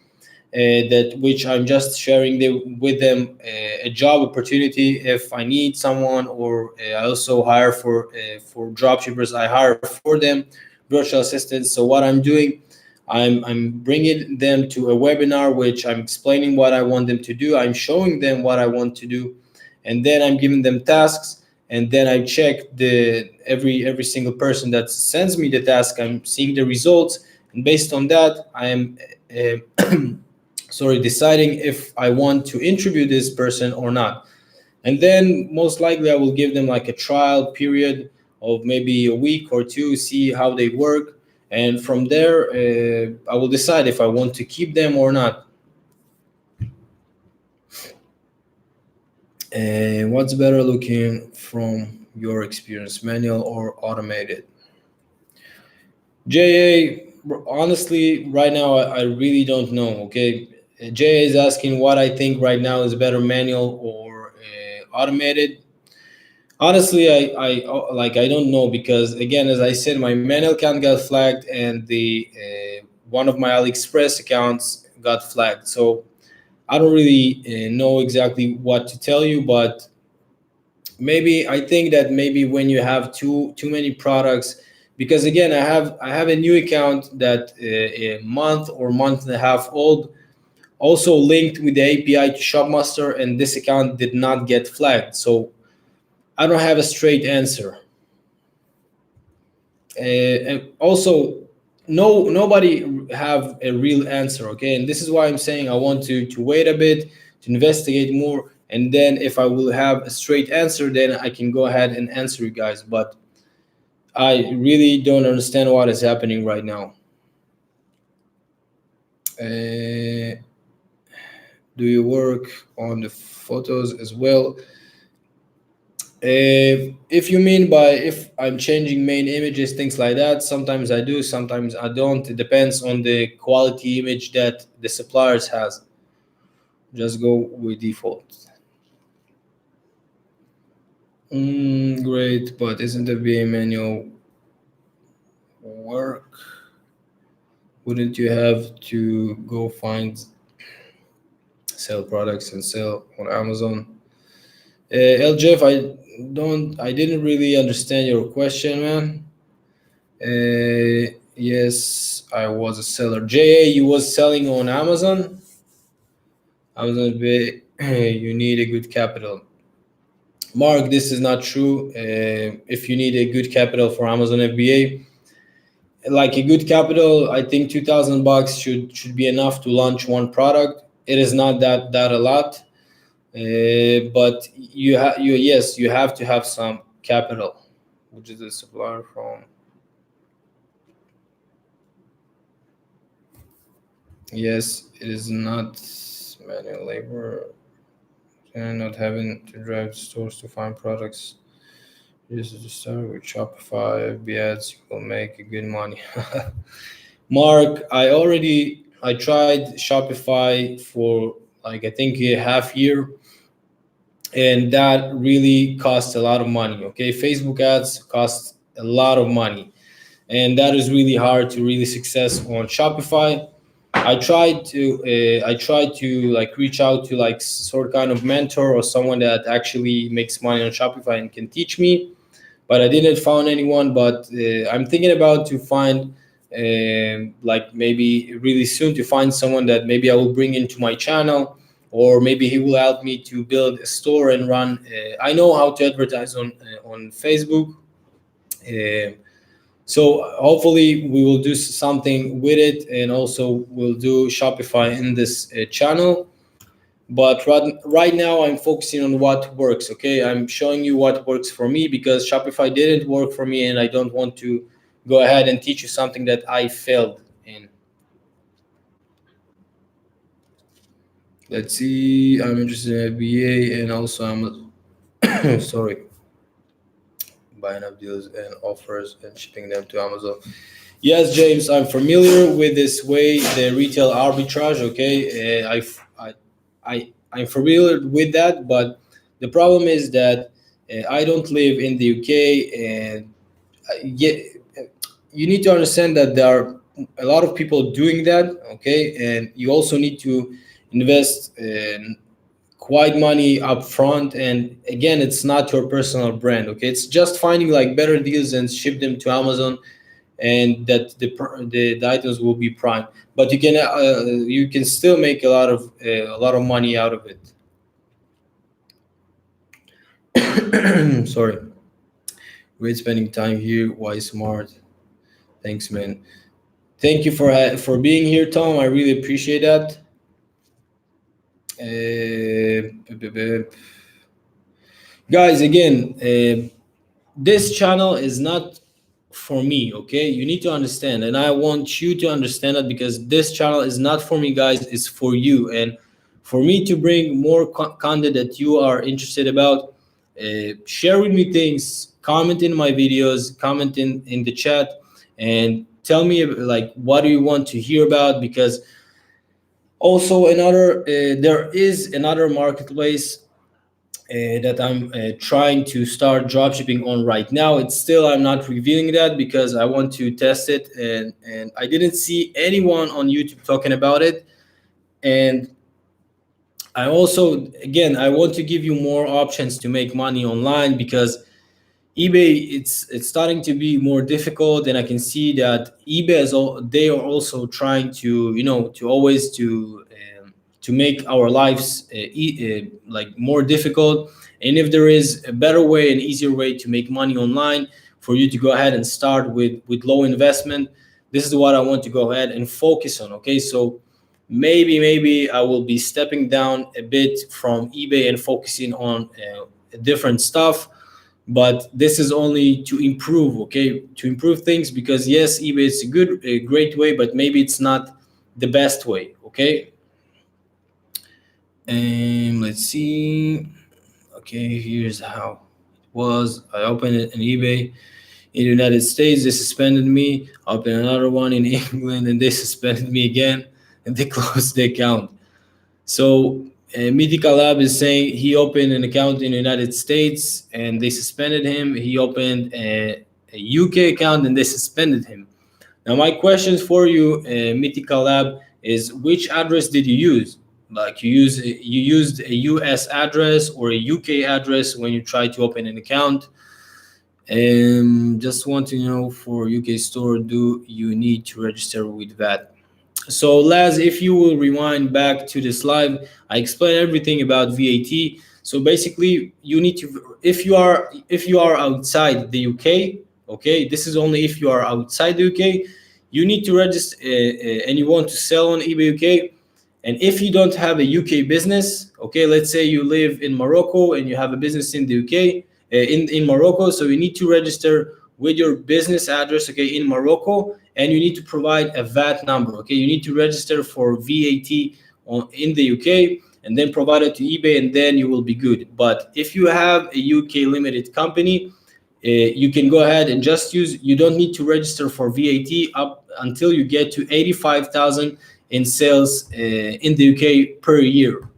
that which I'm just sharing with them a job opportunity if I need someone, or I also hire for dropshippers. I hire for them virtual assistants. So what I'm doing, I'm bringing them to a webinar which I'm explaining what I want them to do. I'm showing them what I want to do, and then I'm giving them tasks. And then I check the every single person that sends me the task. I'm seeing the results, and based on that, I am deciding if I want to interview this person or not. And then most likely I will give them like a trial period of maybe a week or two, see how they work, and from there I will decide if I want to keep them or not. And what's better looking from your experience, manual or automated? JA, honestly, right now I really don't know. Okay, JA is asking what I think right now is better, manual or automated. Honestly, I don't know, because again, as I said, my manual account got flagged and the one of my Aliexpress accounts got flagged. So I don't really know exactly what to tell you, but maybe I think that maybe when you have too many products, because again, I have a new account that a month or month and a half old, also linked with the API to Shopmaster, and this account did not get flagged. So I don't have a straight answer. And also, nobody have a real answer. Okay, and this is why I'm saying I want to wait a bit, to investigate more, and then if I will have a straight answer, then I can go ahead and answer you guys. But I really don't understand what is happening right now. uh, do you work on the photos as well? If you mean by if I'm changing main images, things like that, sometimes I do, sometimes I don't. It depends on the quality image that the suppliers has. Just go with default. Great, but isn't the VA manual work? Wouldn't you have to go find sell products and sell on Amazon? LJF, I didn't really understand your question, man. Yes, I was a seller. JA, you was selling on Amazon. Amazon FBA, you need a good capital. Mark, this is not true. If you need a good capital for Amazon FBA, like a good capital, I think $2,000 should be enough to launch one product. It is not that a lot, but you have to have some capital, which is a supplier from. Yes, it is not manual labor and not having to drive to stores to find products. Use it to start with Shopify FB ads. You will make good money. Mark, I tried Shopify for like I think a half year, and that really costs a lot of money. Okay, Facebook ads cost a lot of money, and that is really hard to really success on Shopify. I tried to like reach out to like sort kind of mentor or someone that actually makes money on Shopify and can teach me, but I didn't found anyone. But I'm thinking about to find like maybe really soon to find someone that maybe I will bring into my channel, or maybe he will help me to build a store and run. I know how to advertise on Facebook. Uh, so hopefully we will do something with it, and also we'll do Shopify in this channel. But right now I'm focusing on what works. Okay, I'm showing you what works for me because Shopify didn't work for me, and I don't want to go ahead and teach you something that I failed in. Let's see. I'm interested in FBA, and also I'm sorry, buying up deals and offers and shipping them to Amazon. Yes, James, I'm familiar with this way, the retail arbitrage. Okay, I'm familiar with that, but the problem is that I don't live in the UK, and yet you need to understand that there are a lot of people doing that. Okay, and you also need to invest quite money up front. And again, it's not your personal brand. Okay, it's just finding like better deals and ship them to Amazon, and that the items will be prime, but you can still make a lot of money out of it. Sorry. Great spending time here. Why smart? Thanks, man. Thank you for being here, Tom. I really appreciate that. Guys, again, this channel is not for me. Okay, you need to understand, and I want you to understand that, because this channel is not for me, guys. It's for you, and for me to bring more content that you are interested about. Share with me things, comment in my videos, comment in the chat, and tell me like what do you want to hear about. Because also there is another marketplace that I'm trying to start dropshipping on right now. It's still, I'm not revealing that because I want to test it, and I didn't see anyone on YouTube talking about it. And I also, again, I want to give you more options to make money online, because eBay, it's starting to be more difficult, and I can see that eBay they are also trying to, to always to make our lives like more difficult. And if there is a better way, an easier way to make money online, for you to go ahead and start with low investment, this is what I want to go ahead and focus on. Okay, so maybe I will be stepping down a bit from eBay and focusing on different stuff, but this is only to improve. Okay, to improve things, because yes, eBay is a great way, but maybe it's not the best way. Okay, and let's see. Okay, here's how it was. I opened it in eBay in the United States, they suspended me. I opened another one in England, and they suspended me again, and they closed the account. So Mythica Lab is saying he opened an account in the United States and they suspended him. He opened a UK account and they suspended him. Now, my questions for you, Mythica Lab, is which address did you use? Like you used a US address or a UK address when you tried to open an account? Just want to know, for UK store, do you need to register with VAT? So Laz, if you will rewind back to this live, I explained everything about VAT. So basically, you need to, if you are outside the UK, okay, this is only if you are outside the UK, you need to register, and you want to sell on eBay UK. And if you don't have a UK business, okay, let's say you live in Morocco and you have a business in the UK, in Morocco, so you need to register with your business address, okay, in Morocco, and you need to provide a VAT number, okay. You need to register for VAT in the UK, and then provide it to eBay, and then you will be good. But if you have a UK limited company, you can go ahead and just you don't need to register for VAT up until you get to 85,000 in sales in the UK per year.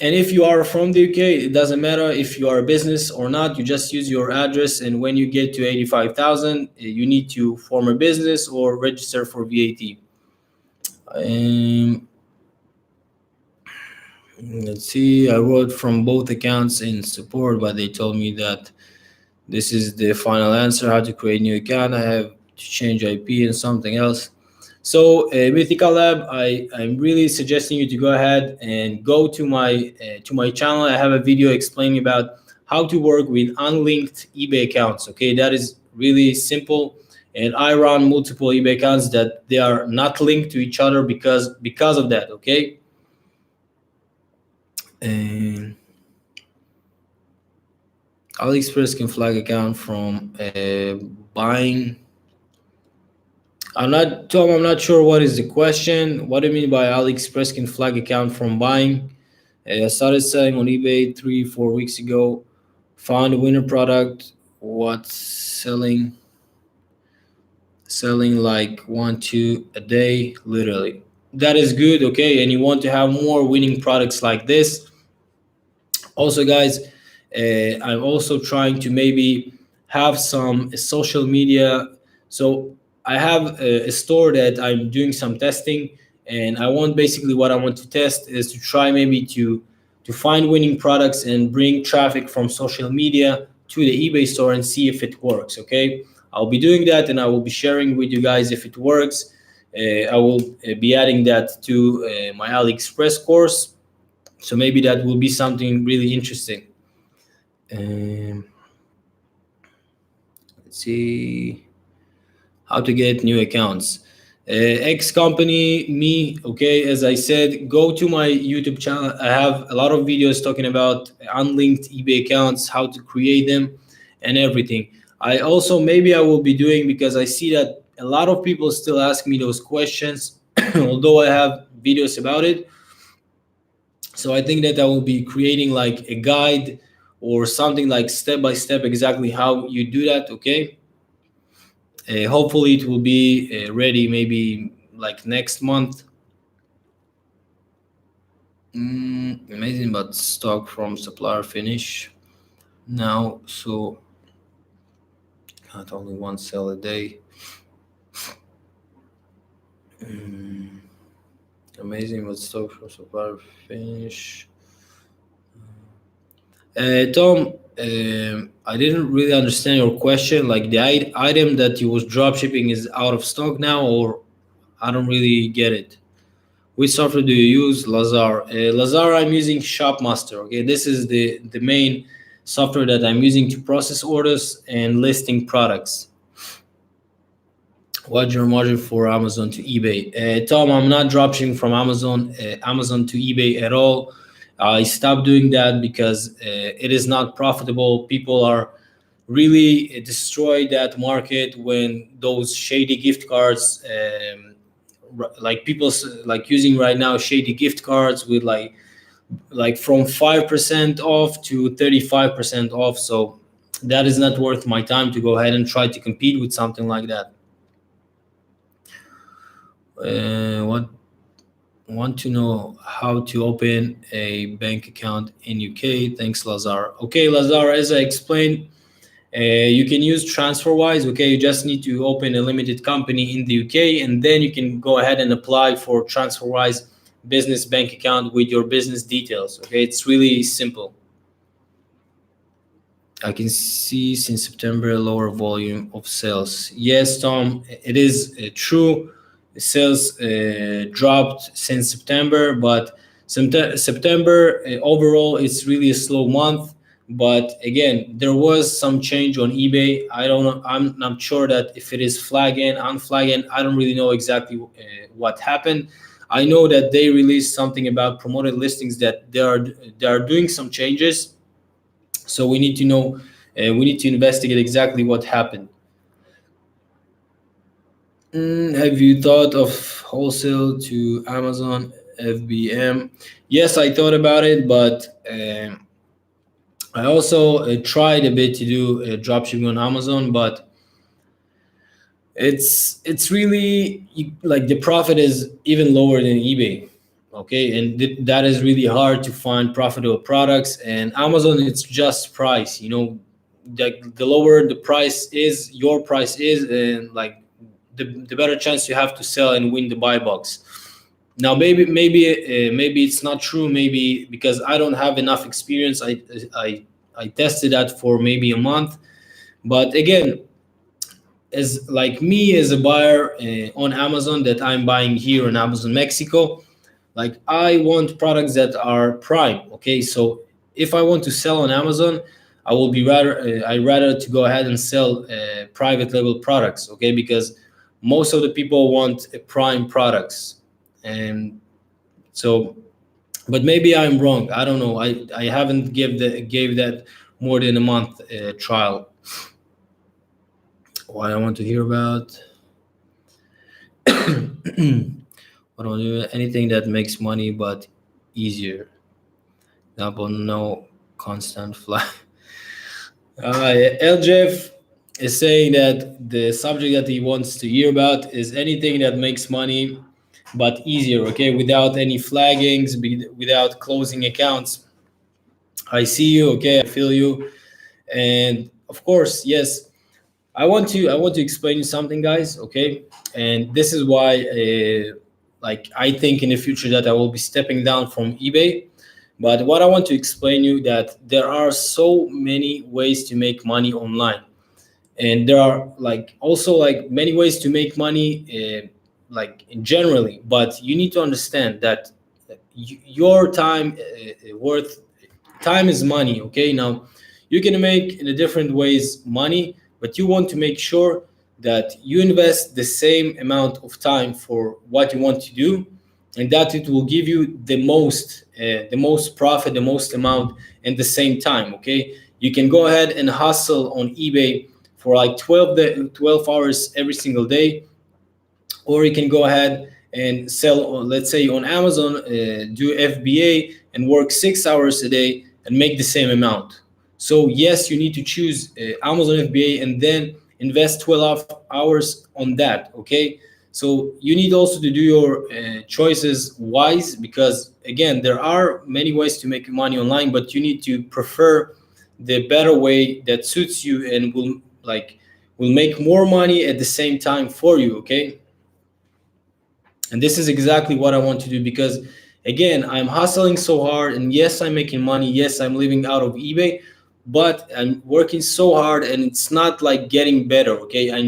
And if you are from the UK, it doesn't matter if you are a business or not. You just use your address, and when you get to 85,000, you need to form a business or register for VAT. Let's see. I wrote from both accounts in support, but they told me that this is the final answer. How to create a new account? I have to change IP and something else. So Mythical Lab, I'm really suggesting you to go ahead and go to my channel. I have a video explaining about how to work with unlinked eBay accounts. Okay, that is really simple, and I run multiple eBay accounts that they are not linked to each other because of that. Okay, and Aliexpress can flag account from buying. I'm not sure what is the question. What do you mean by Aliexpress can flag account from buying? I started selling on eBay 3-4 weeks ago. Found a winner product. What's selling like 1-2 a day, literally. That is good, okay? And you want to have more winning products like this. Also, guys, I'm also trying to maybe have some social media. So I have a store that I'm doing some testing, and basically what I want to test is to try maybe to find winning products and bring traffic from social media to the eBay store and see if it works. Okay, I'll be doing that, and I will be sharing with you guys if it works. I will be adding that to my Aliexpress course, so maybe that will be something really interesting. Let's see how to get new accounts. X company, me, okay, as I said, go to my YouTube channel. I have a lot of videos talking about unlinked eBay accounts, how to create them, and everything. I also, maybe I will be doing, because I see that a lot of people still ask me those questions, although I have videos about it. So I think that I will be creating like a guide or something like step by step exactly how you do that, okay? Hopefully it will be ready maybe like next month. Amazing, but stock from supplier finish now, so not only one sell a day. Amazing, but stock from supplier finish. Tom, I didn't really understand your question. Like the item that you was drop shipping is out of stock now, or I don't really get it. Which software do you use? Lazar. Lazar, I'm using Shopmaster. Okay, this is the main software that I'm using to process orders and listing products. What's your margin for Amazon to eBay? Tom, I'm not dropshipping from Amazon to eBay at all. I stopped doing that because it is not profitable. People are really destroy that market when those shady gift cards, like people like using right now shady gift cards with like from 5% off to 35% off. So that is not worth my time to go ahead and try to compete with something like that. Want to know how to open a bank account in UK? Thanks, Lazar. Okay, Lazar, as I explained, you can use TransferWise. Okay, you just need to open a limited company in the UK, and then you can go ahead and apply for TransferWise business bank account with your business details. Okay, it's really simple. I can see since September a lower volume of sales. Yes, Tom, it is true. Sales dropped since September, but September overall it's really a slow month. But again, there was some change on eBay. I don't know. I'm not sure that if it is flagging, unflagging. I don't really know exactly what happened. I know that they released something about promoted listings that they are doing some changes. So we need to know We need to investigate exactly what happened. Have you thought of wholesale to Amazon FBM? Yes, I thought about it, but I also tried a bit to do dropshipping on Amazon, but it's really like the profit is even lower than eBay. Okay, and that is really hard to find profitable products. And Amazon, it's just price. The lower the price is, your price is, and like the better chance you have to sell and win the buy box. Now, maybe it's not true. Maybe because I don't have enough experience. I tested that for maybe a month, but again, as like me as a buyer on Amazon that I'm buying here in Amazon Mexico, like I want products that are prime. Okay, so if I want to sell on Amazon, I will be I rather to go ahead and sell private label products. Okay, because most of the people want prime products, and so. But maybe I'm wrong. I don't know. I haven't gave that more than a month trial. What I want to hear about. What do I do? Anything that makes money but easier. Example, no constant fly. LJF is saying that the subject that he wants to hear about is anything that makes money but easier, okay, without any flaggings, without closing accounts. I see you, okay, I feel you. And of course, yes, I want to explain you something, guys, okay? And this is why like I think in the future that I will be stepping down from eBay. But what I want to explain you that there are so many ways to make money online, and there are like also like many ways to make money like generally. But you need to understand that your time worth time is money. Okay, now you can make in a different ways money, but you want to make sure that you invest the same amount of time for what you want to do, and that it will give you the most profit, the most amount in the same time. Okay, you can go ahead and hustle on eBay for like 12 hours every single day, or you can go ahead and sell let's say on Amazon, do FBA and work 6 hours a day and make the same amount. So yes, you need to choose Amazon FBA and then invest 12 hours on that. Okay, so you need also to do your choices wise, because again, there are many ways to make money online, but you need to prefer the better way that suits you and will make more money at the same time for you. Okay, and this is exactly what I want to do, because again, I'm hustling so hard, and yes, I'm making money, yes, I'm living out of eBay, but I'm working so hard and it's not like getting better. Okay, I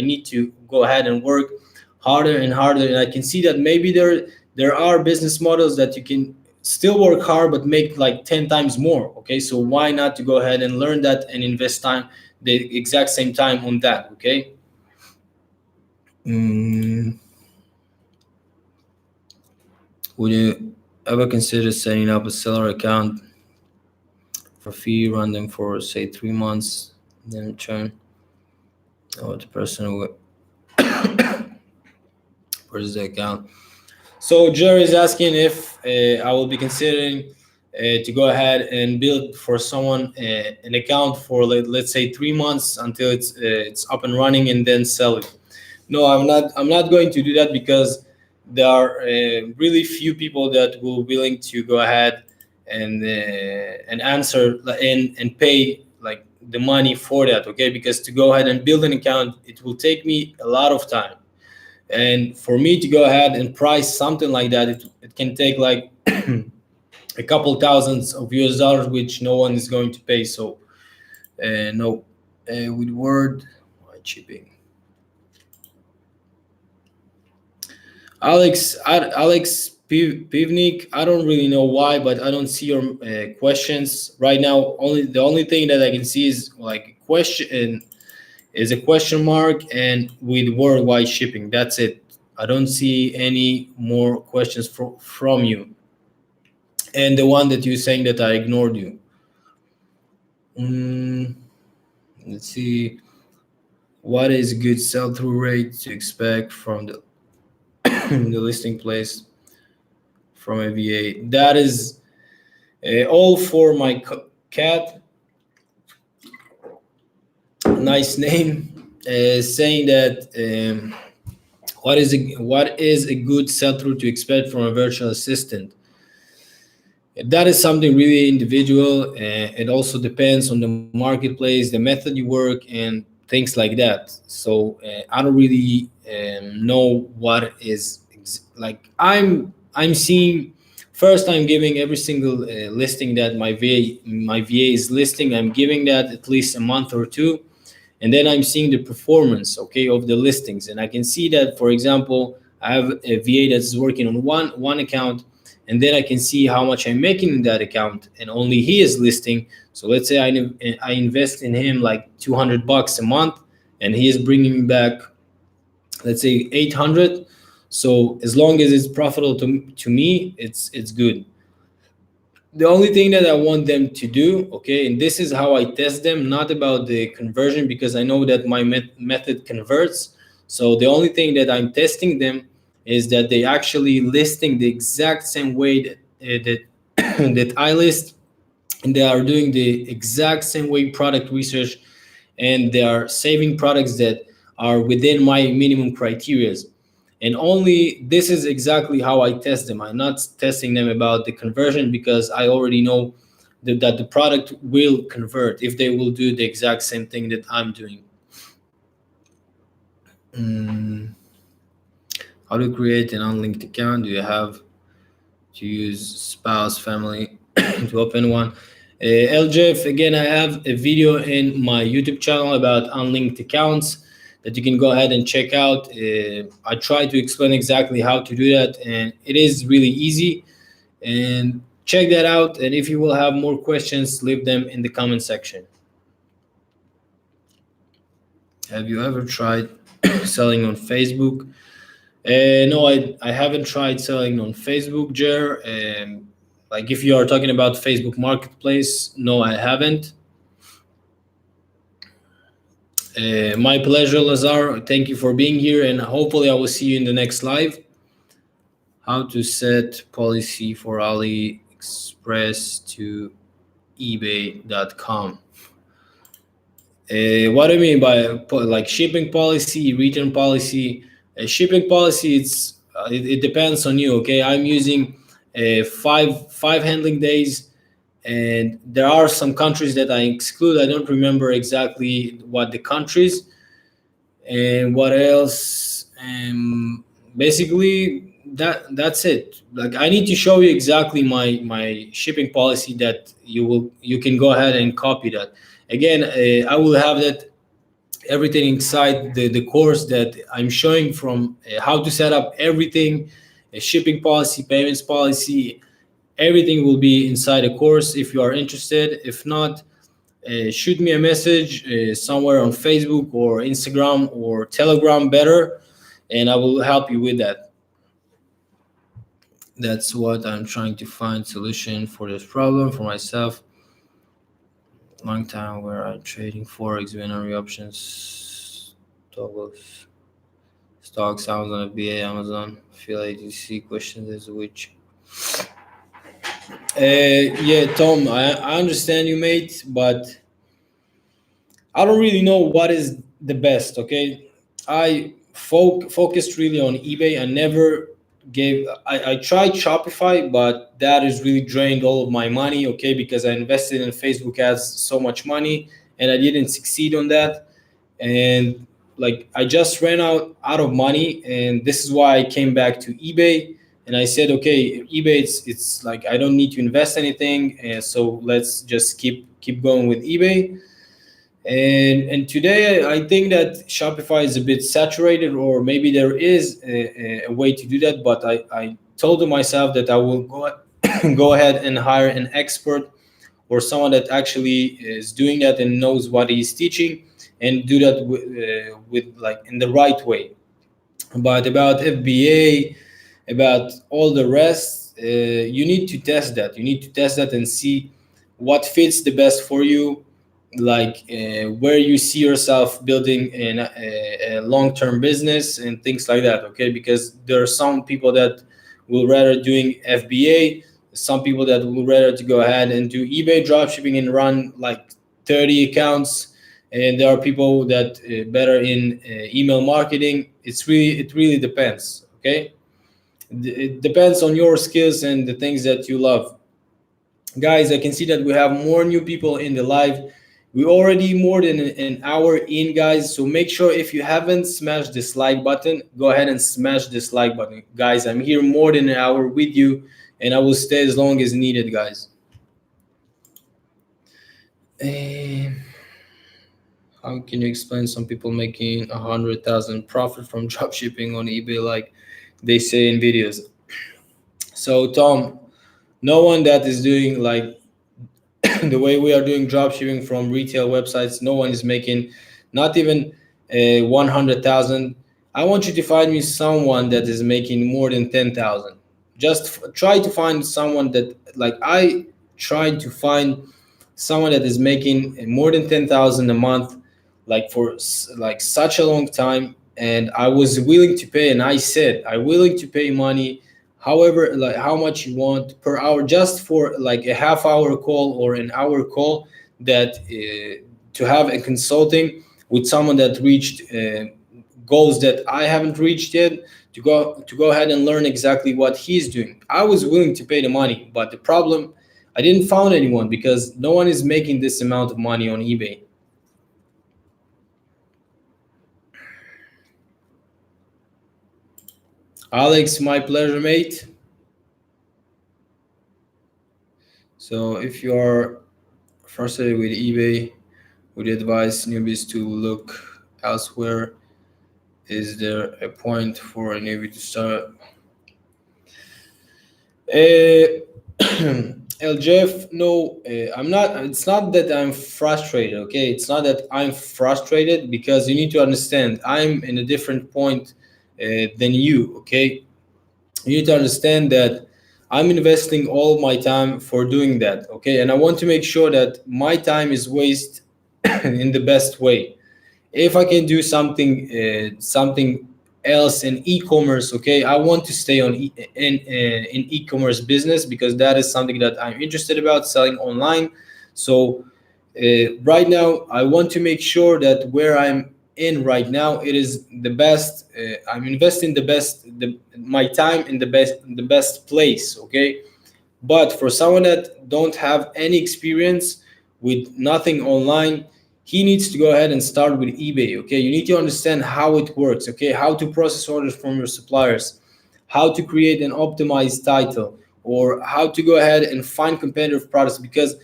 need to go ahead and work harder and harder, and I can see that maybe there are business models that you can still work hard but make like 10 times more. Okay, so why not to go ahead and learn that and invest time, the exact same time on that. Okay. Mm. Would you ever consider setting up a seller account for fee, run them for say 3 months, then return? Or the person who purchases the account. So Jerry is asking if I will be considering to go ahead and build for someone an account for let's say 3 months until it's up and running and then sell it. No, I'm not going to do that, because there are really few people that will willing to go ahead and answer and pay like the money for that. Okay, because to go ahead and build an account, it will take me a lot of time, and for me to go ahead and price something like that, it can take like a couple thousands of US dollars, which no one is going to pay. So no, with word shipping. Pivnik, I don't really know why, but I don't see your questions right now. The only thing that I can see is like a question mark and with worldwide shipping. That's it. I don't see any more questions from you. And the one that you're saying that I ignored you. Mm, let's see. What is good sell-through rate to expect from the the listing place from a VA? That is all for my cat. Nice name. Saying that what is a good sell-through to expect from a virtual assistant? That is something really individual. It also depends on the marketplace, the method you work, and things like that. So I don't really know what is like. I'm seeing first. I'm giving every single listing that my VA is listing. I'm giving that at least a month or two, and then I'm seeing the performance, okay, of the listings, and I can see that, for example, I have a VA that's working on one account, and then I can see how much I'm making in that account, and only he is listing. So let's say I invest in him like $200 a month, and he is bringing me back, let's say 800. So as long as it's profitable to me, it's good. The only thing that I want them to do, okay, and this is how I test them, not about the conversion, because I know that my method converts. So the only thing that I'm testing them is that they actually listing the exact same way that that I list, and they are doing the exact same way product research, and they are saving products that are within my minimum criterias. And only this is exactly how I test them. I'm not testing them about the conversion, because I already know that the product will convert if they will do the exact same thing that I'm doing. Mm, how to create an unlinked account? Do you have to use spouse, family to open one? LJF, again, I have a video in my YouTube channel about unlinked accounts that you can go ahead and check out. I try to explain exactly how to do that, and it is really easy. And check that out. And if you will have more questions, leave them in the comment section. Have you ever tried selling on Facebook? No, I haven't tried selling on Facebook, Jer. Like if you are talking about Facebook Marketplace, no, I haven't. My pleasure, Lazar. Thank you for being here, and hopefully I will see you in the next live. How to set policy for Aliexpress to eBay.com. What do you mean by like shipping policy, return policy? Shipping policy, it depends on you. Okay, I'm using five handling days, and there are some countries that I exclude. I don't remember exactly what the countries. And what else? Basically, that's it. Like I need to show you exactly my shipping policy that you can go ahead and copy that. Again, I will have that everything inside the course that I'm showing, from how to set up everything, a shipping policy, payments policy, everything will be inside the course if you are interested. If not, shoot me a message somewhere on Facebook or Instagram or Telegram, better, and I will help you with that. That's what I'm trying to find solution for this problem for myself. Long time where I'm trading forex, binary options, toggles, stocks, Amazon, FBA, Amazon. Feel like you see questions as which. Yeah, Tom, I understand you, mate, but I don't really know what is the best. Okay, I focused really on eBay. I never gave. I tried Shopify, but that has really drained all of my money. Okay, because I invested in Facebook ads so much money, and I didn't succeed on that. And like I just ran out of money, and this is why I came back to eBay. And I said, okay, eBay, it's like I don't need to invest anything, and so let's just keep going with eBay. And today I think that Shopify is a bit saturated, or maybe there is a way to do that. But I told myself that I will go ahead and hire an expert, or someone that actually is doing that and knows what he's teaching, and do that with like in the right way. But about FBA, about all the rest, you need to test that. You need to test that and see what fits the best for you. like where you see yourself building in a long-term business and things like that. Okay, because there are some people that will rather doing FBA, some people that will rather to go ahead and do eBay dropshipping and run like 30 accounts, and there are people that better in email marketing. It really depends. Okay, it depends on your skills and the things that you love. Guys, I can see that we have more new people in the live. We already more than an hour in, guys. So make sure if you haven't smashed this like button, go ahead and smash this like button. Guys, I'm here more than an hour with you, and I will stay as long as needed, guys. Eh, how can you explain some people making 100,000 profit from dropshipping on eBay like they say in videos? So Tom, no one that is doing like the way we are doing drop shipping from retail websites, no one is making not even 100,000. I want you to find me someone that is making more than 10,000. Just try to find someone that, like, I tried to find someone that is making more than 10,000 a month, like for like such a long time, and I was willing to pay, and I said I willing to pay money, however, like how much you want per hour, just for like a half hour call or an hour call, that to have a consulting with someone that reached goals that I haven't reached yet, to go ahead and learn exactly what he's doing. I was willing to pay the money, but the problem, I didn't found anyone because no one is making this amount of money on eBay. Alex, my pleasure, mate. So if you are frustrated with eBay, would you advise newbies to look elsewhere? Is there a point for a newbie to start? LJF, no, I'm not. It's not that I'm frustrated. Okay, it's not that I'm frustrated, because you need to understand I'm in a different point than you. Okay, you need to understand that I'm investing all my time for doing that. Okay, and I want to make sure that my time is wasted in the best way. If I can do something else in e-commerce, okay, I want to stay in e-commerce business, because that is something that I'm interested about, selling online. So right now I want to make sure that where I'm in right now, it is the best. I'm investing my time in the best place. Okay, but for someone that don't have any experience with nothing online, he needs to go ahead and start with eBay. Okay, you need to understand how it works. Okay, how to process orders from your suppliers, how to create an optimized title, or how to go ahead and find competitive products. Because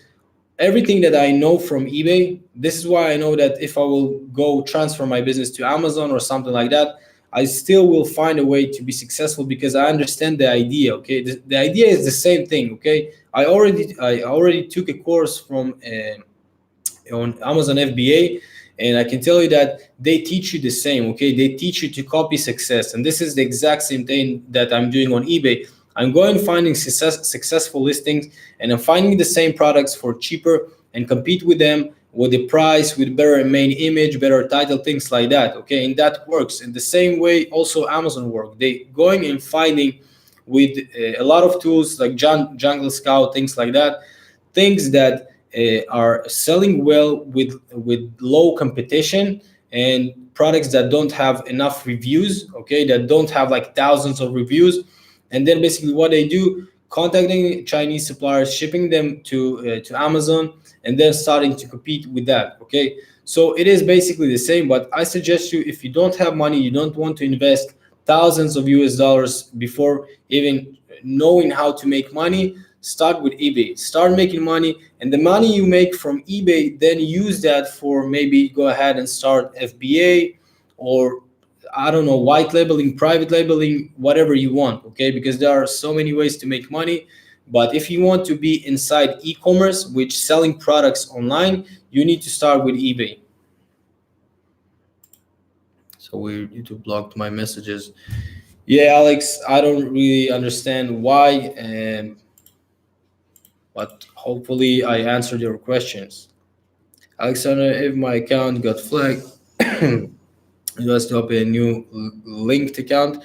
everything that I know from eBay, this is why I know that if I will go transfer my business to Amazon or something like that, I still will find a way to be successful, because I understand the idea. Okay, the idea is the same thing. Okay, I already took a course from on Amazon FBA, and I can tell you that they teach you the same. Okay, they teach you to copy success, and this is the exact same thing that I'm doing on eBay. I'm going finding successful listings, and I'm finding the same products for cheaper and compete with them with the price, with better main image, better title, things like that. Okay, and that works in the same way. Also, Amazon work. They going and finding with a lot of tools like Jungle Scout, things like that, things that are selling well with low competition, and products that don't have enough reviews. Okay, that don't have like thousands of reviews, and then basically what they do, contacting Chinese suppliers, shipping them to Amazon, and then starting to compete with that. Okay, so it is basically the same, but I suggest you, if you don't have money, you don't want to invest thousands of US dollars before even knowing how to make money, start with eBay. Start making money, and the money you make from eBay, then use that for maybe go ahead and start FBA, or I don't know, white labeling, private labeling, whatever you want. Okay, because there are so many ways to make money. But if you want to be inside e-commerce, which selling products online, you need to start with eBay. So we YouTube blocked my messages. Yeah, Alex, I don't really understand why, but hopefully I answered your questions. Alexander, if my account got flagged, it was to open a new linked account.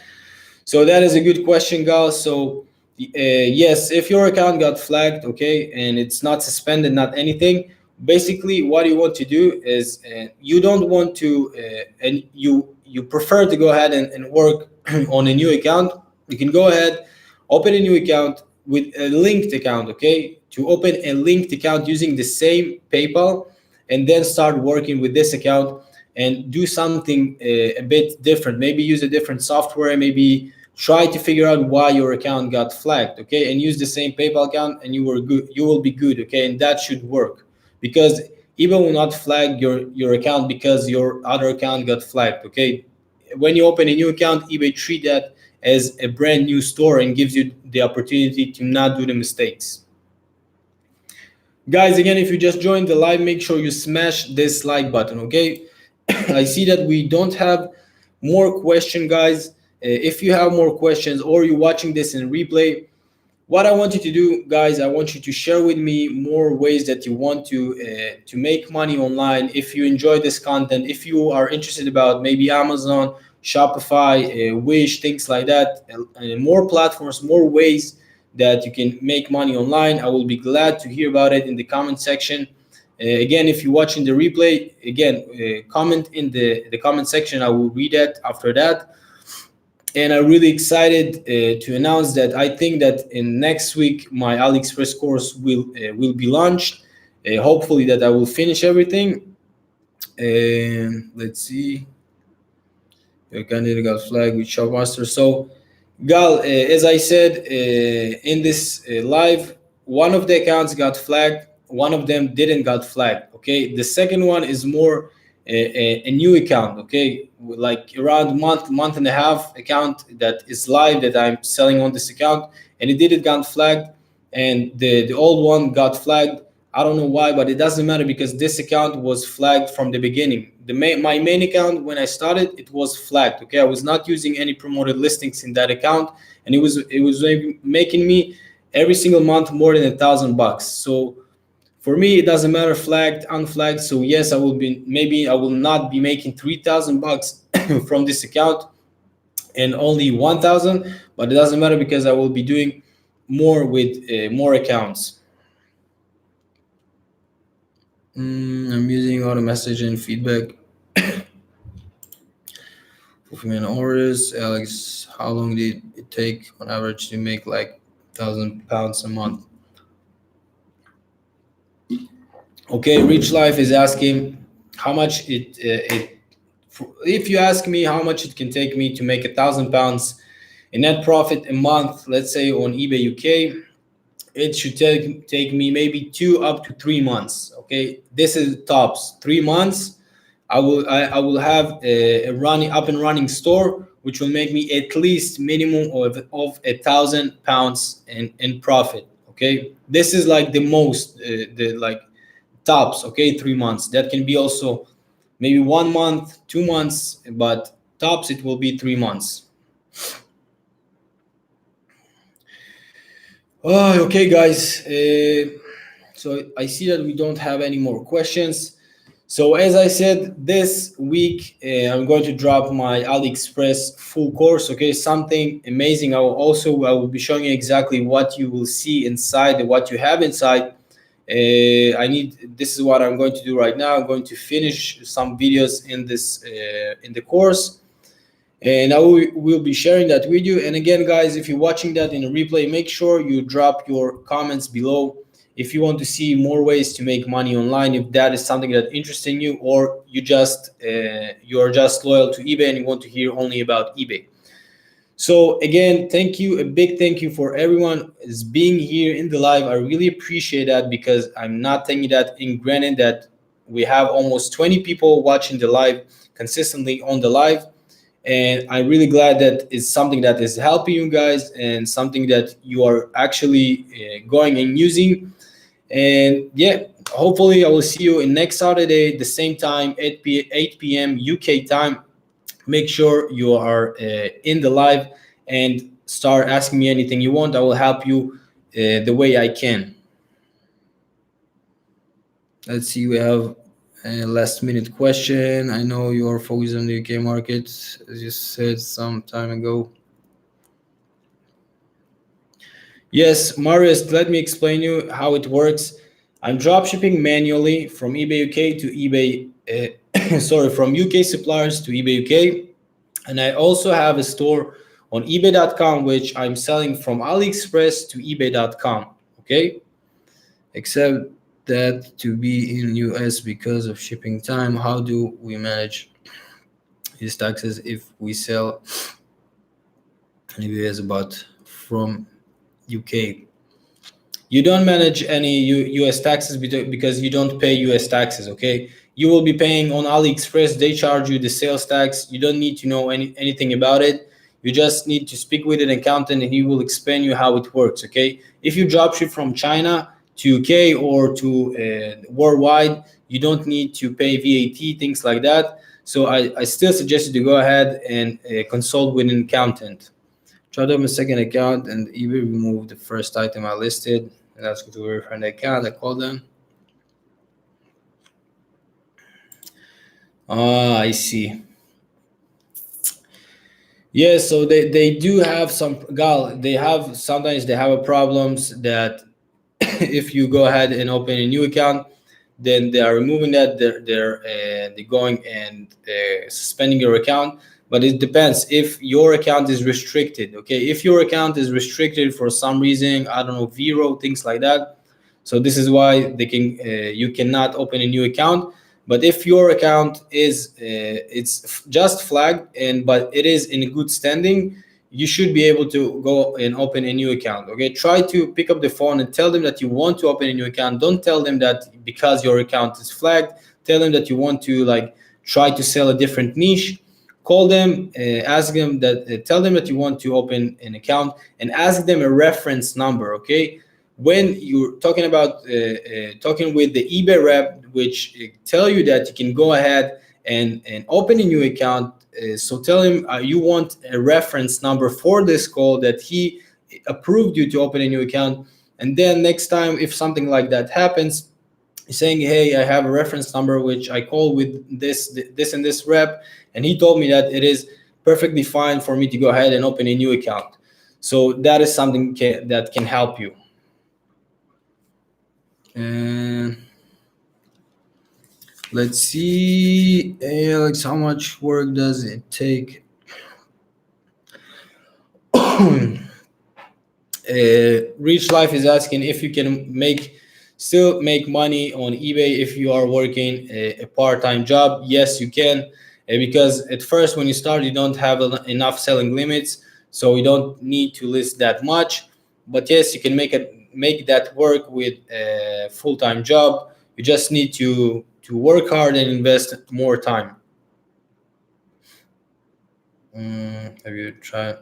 So that is a good question, Gal. So yes, if your account got flagged, okay, and it's not suspended, not anything. Basically, what you want to do is you don't want to, and you prefer to go ahead and work on a new account. You can go ahead, open a new account with a linked account, okay, to open a linked account using the same PayPal, and then start working with this account and do something a bit different. Maybe use a different software, maybe try to figure out why your account got flagged, okay, and use the same PayPal account, and you will be good, okay, and that should work, because eBay will not flag your account because your other account got flagged, okay. When you open a new account, eBay treat that as a brand new store and gives you the opportunity to not do the mistakes. Guys, again, if you just joined the live, make sure you smash this like button, okay. I see that we don't have more question, guys. If you have more questions or you're watching this in replay, what I want you to do, guys, I want you to share with me more ways that you want to make money online. If you enjoy this content, if you are interested about maybe Amazon, Shopify, Wish, things like that, and more platforms, more ways that you can make money online, I will be glad to hear about it in the comment section. Again, if you're watching the replay, again, comment in the comment section. I will read it after that. And I'm really excited to announce that I think that in next week my Aliexpress course will be launched. Hopefully that I will finish everything. Let's see. Your candidate got flagged with Shopmaster. So, Gal, as I said in this live, one of the accounts got flagged. One of them didn't got flagged. Okay, the second one is more a new account. Okay, like around month and a half account that is live that I'm selling on this account, and it didn't got flagged, and the old one got flagged. I don't know why, but it doesn't matter because this account was flagged from the beginning. My main account, when I started, it was flagged. Okay, I was not using any promoted listings in that account, and it was making me every single month more than $1,000. So for me, it doesn't matter flagged, unflagged. So yes, I will not be making $3,000 from this account and only 1,000, but it doesn't matter because I will be doing more with more accounts. I'm using auto message and feedback. Fulfillment orders. Alex, how long did it take on average to make like £1,000 a month? Okay, Rich Life is asking how much if you ask me how much it can take me to make £1,000 in net profit a month, let's say on eBay UK, it should take me maybe 2 up to 3 months. Okay, this is tops 3 months. I will have a running up and running store, which will make me at least minimum of £1,000 in profit. Okay, this is like the most the like tops. Okay, 3 months. That can be also maybe 1 month, 2 months, but tops it will be 3 months. Oh, okay, guys. So I see that we don't have any more questions. So as I said, this week I'm going to drop my Aliexpress full course. Okay, something amazing. I will be showing you exactly what you will see inside and what you have inside. This is what I'm going to do right now. I'm going to finish some videos in this in the course, and I will be sharing that with you. And again, guys, if you're watching that in a replay, make sure you drop your comments below if you want to see more ways to make money online, if that is something that interests you, or you are just loyal to eBay and you want to hear only about eBay. So again, thank you, a big thank you for everyone is being here in the live. I really appreciate that because I'm not taking that in granted that we have almost 20 people watching the live consistently on the live. And I'm really glad that it's something that is helping you guys and something that you are actually going and using. And yeah, hopefully I will see you in next Saturday, the same time, 8 p.m. UK time. Make sure you are in the live and start asking me anything you want. I will help you the way I can. Let's see, we have Last minute question. I know you're focused on the UK market, as you said some time ago. Yes, Marius, let me explain you how it works. I'm dropshipping manually from eBay UK to eBay, from UK suppliers to eBay UK. And I also have a store on ebay.com, which I'm selling from Aliexpress to ebay.com. Okay. Except that to be in US because of shipping time, how do we manage these taxes if we sell in US but from UK? You don't manage any US taxes because you don't pay US taxes, okay? You will be paying on AliExpress, they charge you the sales tax. You don't need to know anything about it. You just need to speak with an accountant and he will explain you how it works, okay? If you dropship from China to UK or to worldwide, you don't need to pay VAT, things like that. So I still suggest you to go ahead and consult with an accountant. Try to open a second account and eBay remove the first item I listed. And ask you to verify the account. I call them. I see. Yeah, so they do have some gal. They have sometimes they have a problems that if you go ahead and open a new account, then they are removing that. They're going and suspending your account. But it depends if your account is restricted. Okay, if your account is restricted for some reason, I don't know, Vero, things like that. So this is why they can you cannot open a new account. But if your account is it's just flagged and but it is in good standing, you should be able to go and open a new account. Okay, try to pick up the phone and tell them that you want to open a new account. Don't tell them that because your account is flagged. Tell them that you want to like try to sell a different niche. Call them, ask them that tell them that you want to open an account and ask them a reference number. Okay, when you're talking about talking with the eBay rep, which tell you that you can go ahead and open a new account. So tell him you want a reference number for this call that he approved you to open a new account. And then next time, if something like that happens, saying, "Hey, I have a reference number which I call with this and this rep, and he told me that it is perfectly fine for me to go ahead and open a new account." So that is something that can help you. And let's see, Alex, how much work does it take? Rich Life is asking if you can still make money on eBay if you are working a part-time job. Yes, you can, because at first when you start, you don't have enough selling limits, so you don't need to list that much. But yes, you can make that work with a full-time job. You just need to work hard and invest more time. Have you tried?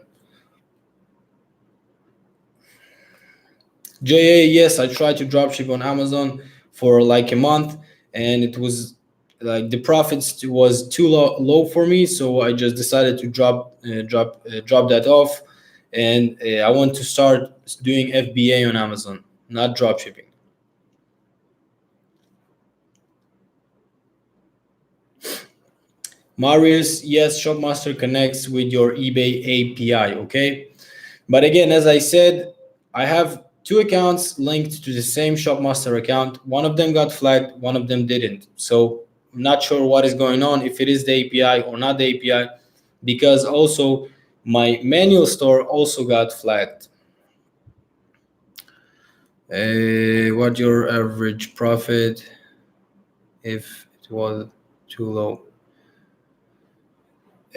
JA, yes, I tried to dropship on Amazon for like a month, and it was like the profits was too low for me, so I just decided to drop that off, and I want to start doing FBA on Amazon, not dropshipping. Marius, yes, Shopmaster connects with your eBay API, okay? But again, as I said, I have two accounts linked to the same Shopmaster account. One of them got flagged, one of them didn't. So I'm not sure what is going on, if it is the API or not the API, because also my manual store also got flagged. What your average profit if it was too low?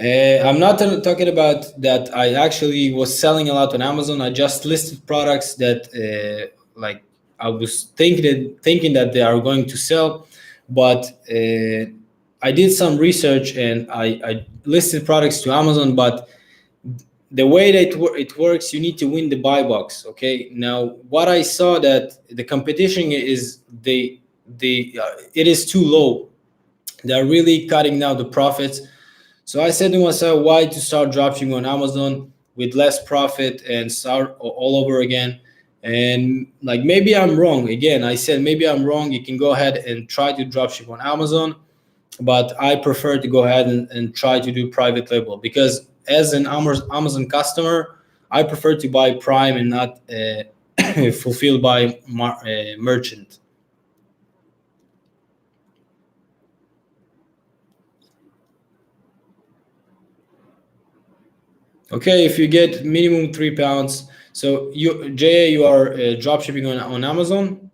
I'm not talking about that. I actually was selling a lot on Amazon. I just listed products that like I was thinking that they are going to sell, but I did some research and I listed products to Amazon. But the way that it works, you need to win the buy box. Okay. Now, what I saw that the competition is it is too low. They are really cutting down the profits. So I said to myself, why to start dropshipping on Amazon with less profit and start all over again? And like, maybe I'm wrong. Again, I said maybe I'm wrong. You can go ahead and try to dropship on Amazon, but I prefer to go ahead and try to do private label, because as an Amazon customer, I prefer to buy Prime and not fulfilled by merchant. Okay, if you get minimum £3, so you, Jay, you are drop shipping on Amazon.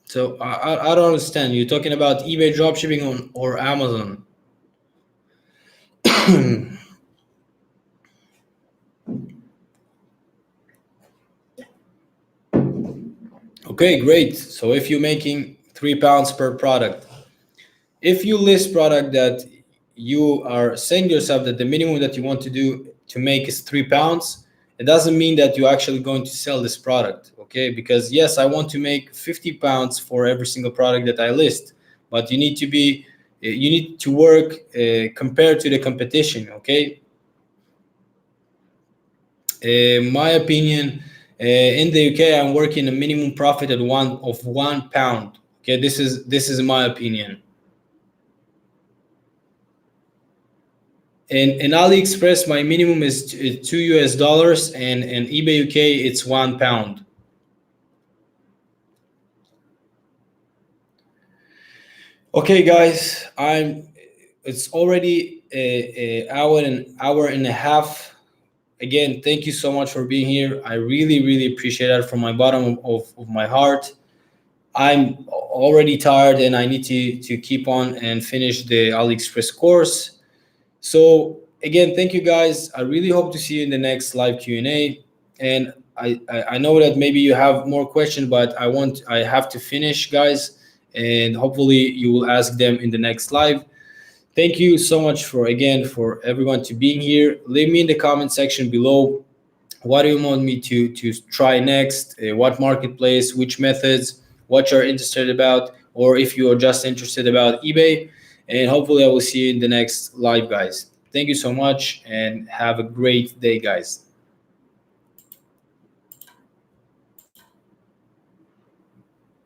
So I don't understand. You're talking about eBay drop shipping on or Amazon? Okay, great. So if you're making £3 per product, if you list product that you are saying to yourself that the minimum that you want to do to make is £3, it doesn't mean that you're actually going to sell this product. Okay, because yes, I want to make £50 for every single product that I list, but you need to be, you need to work compared to the competition. Okay, my opinion, in the UK, I'm working a minimum profit at £1. Okay, this is my opinion. In Aliexpress, my minimum is $2, and in eBay UK, it's £1. Okay, guys, it's already a hour and a half. Again, thank you so much for being here. I really, really appreciate that from my bottom of my heart. I'm already tired, and I need to keep on and finish the AliExpress course. So again, thank you guys. I really hope to see you in the next live Q&A. And I know that maybe you have more questions, but I have to finish, guys, and hopefully you will ask them in the next live. Thank you so much for everyone to being here. Leave me in the comment section below, what do you want me to try next, what marketplace, which methods, what you're interested about, or if you are just interested about eBay. And hopefully I will see you in the next live, guys. Thank you so much and have a great day, guys.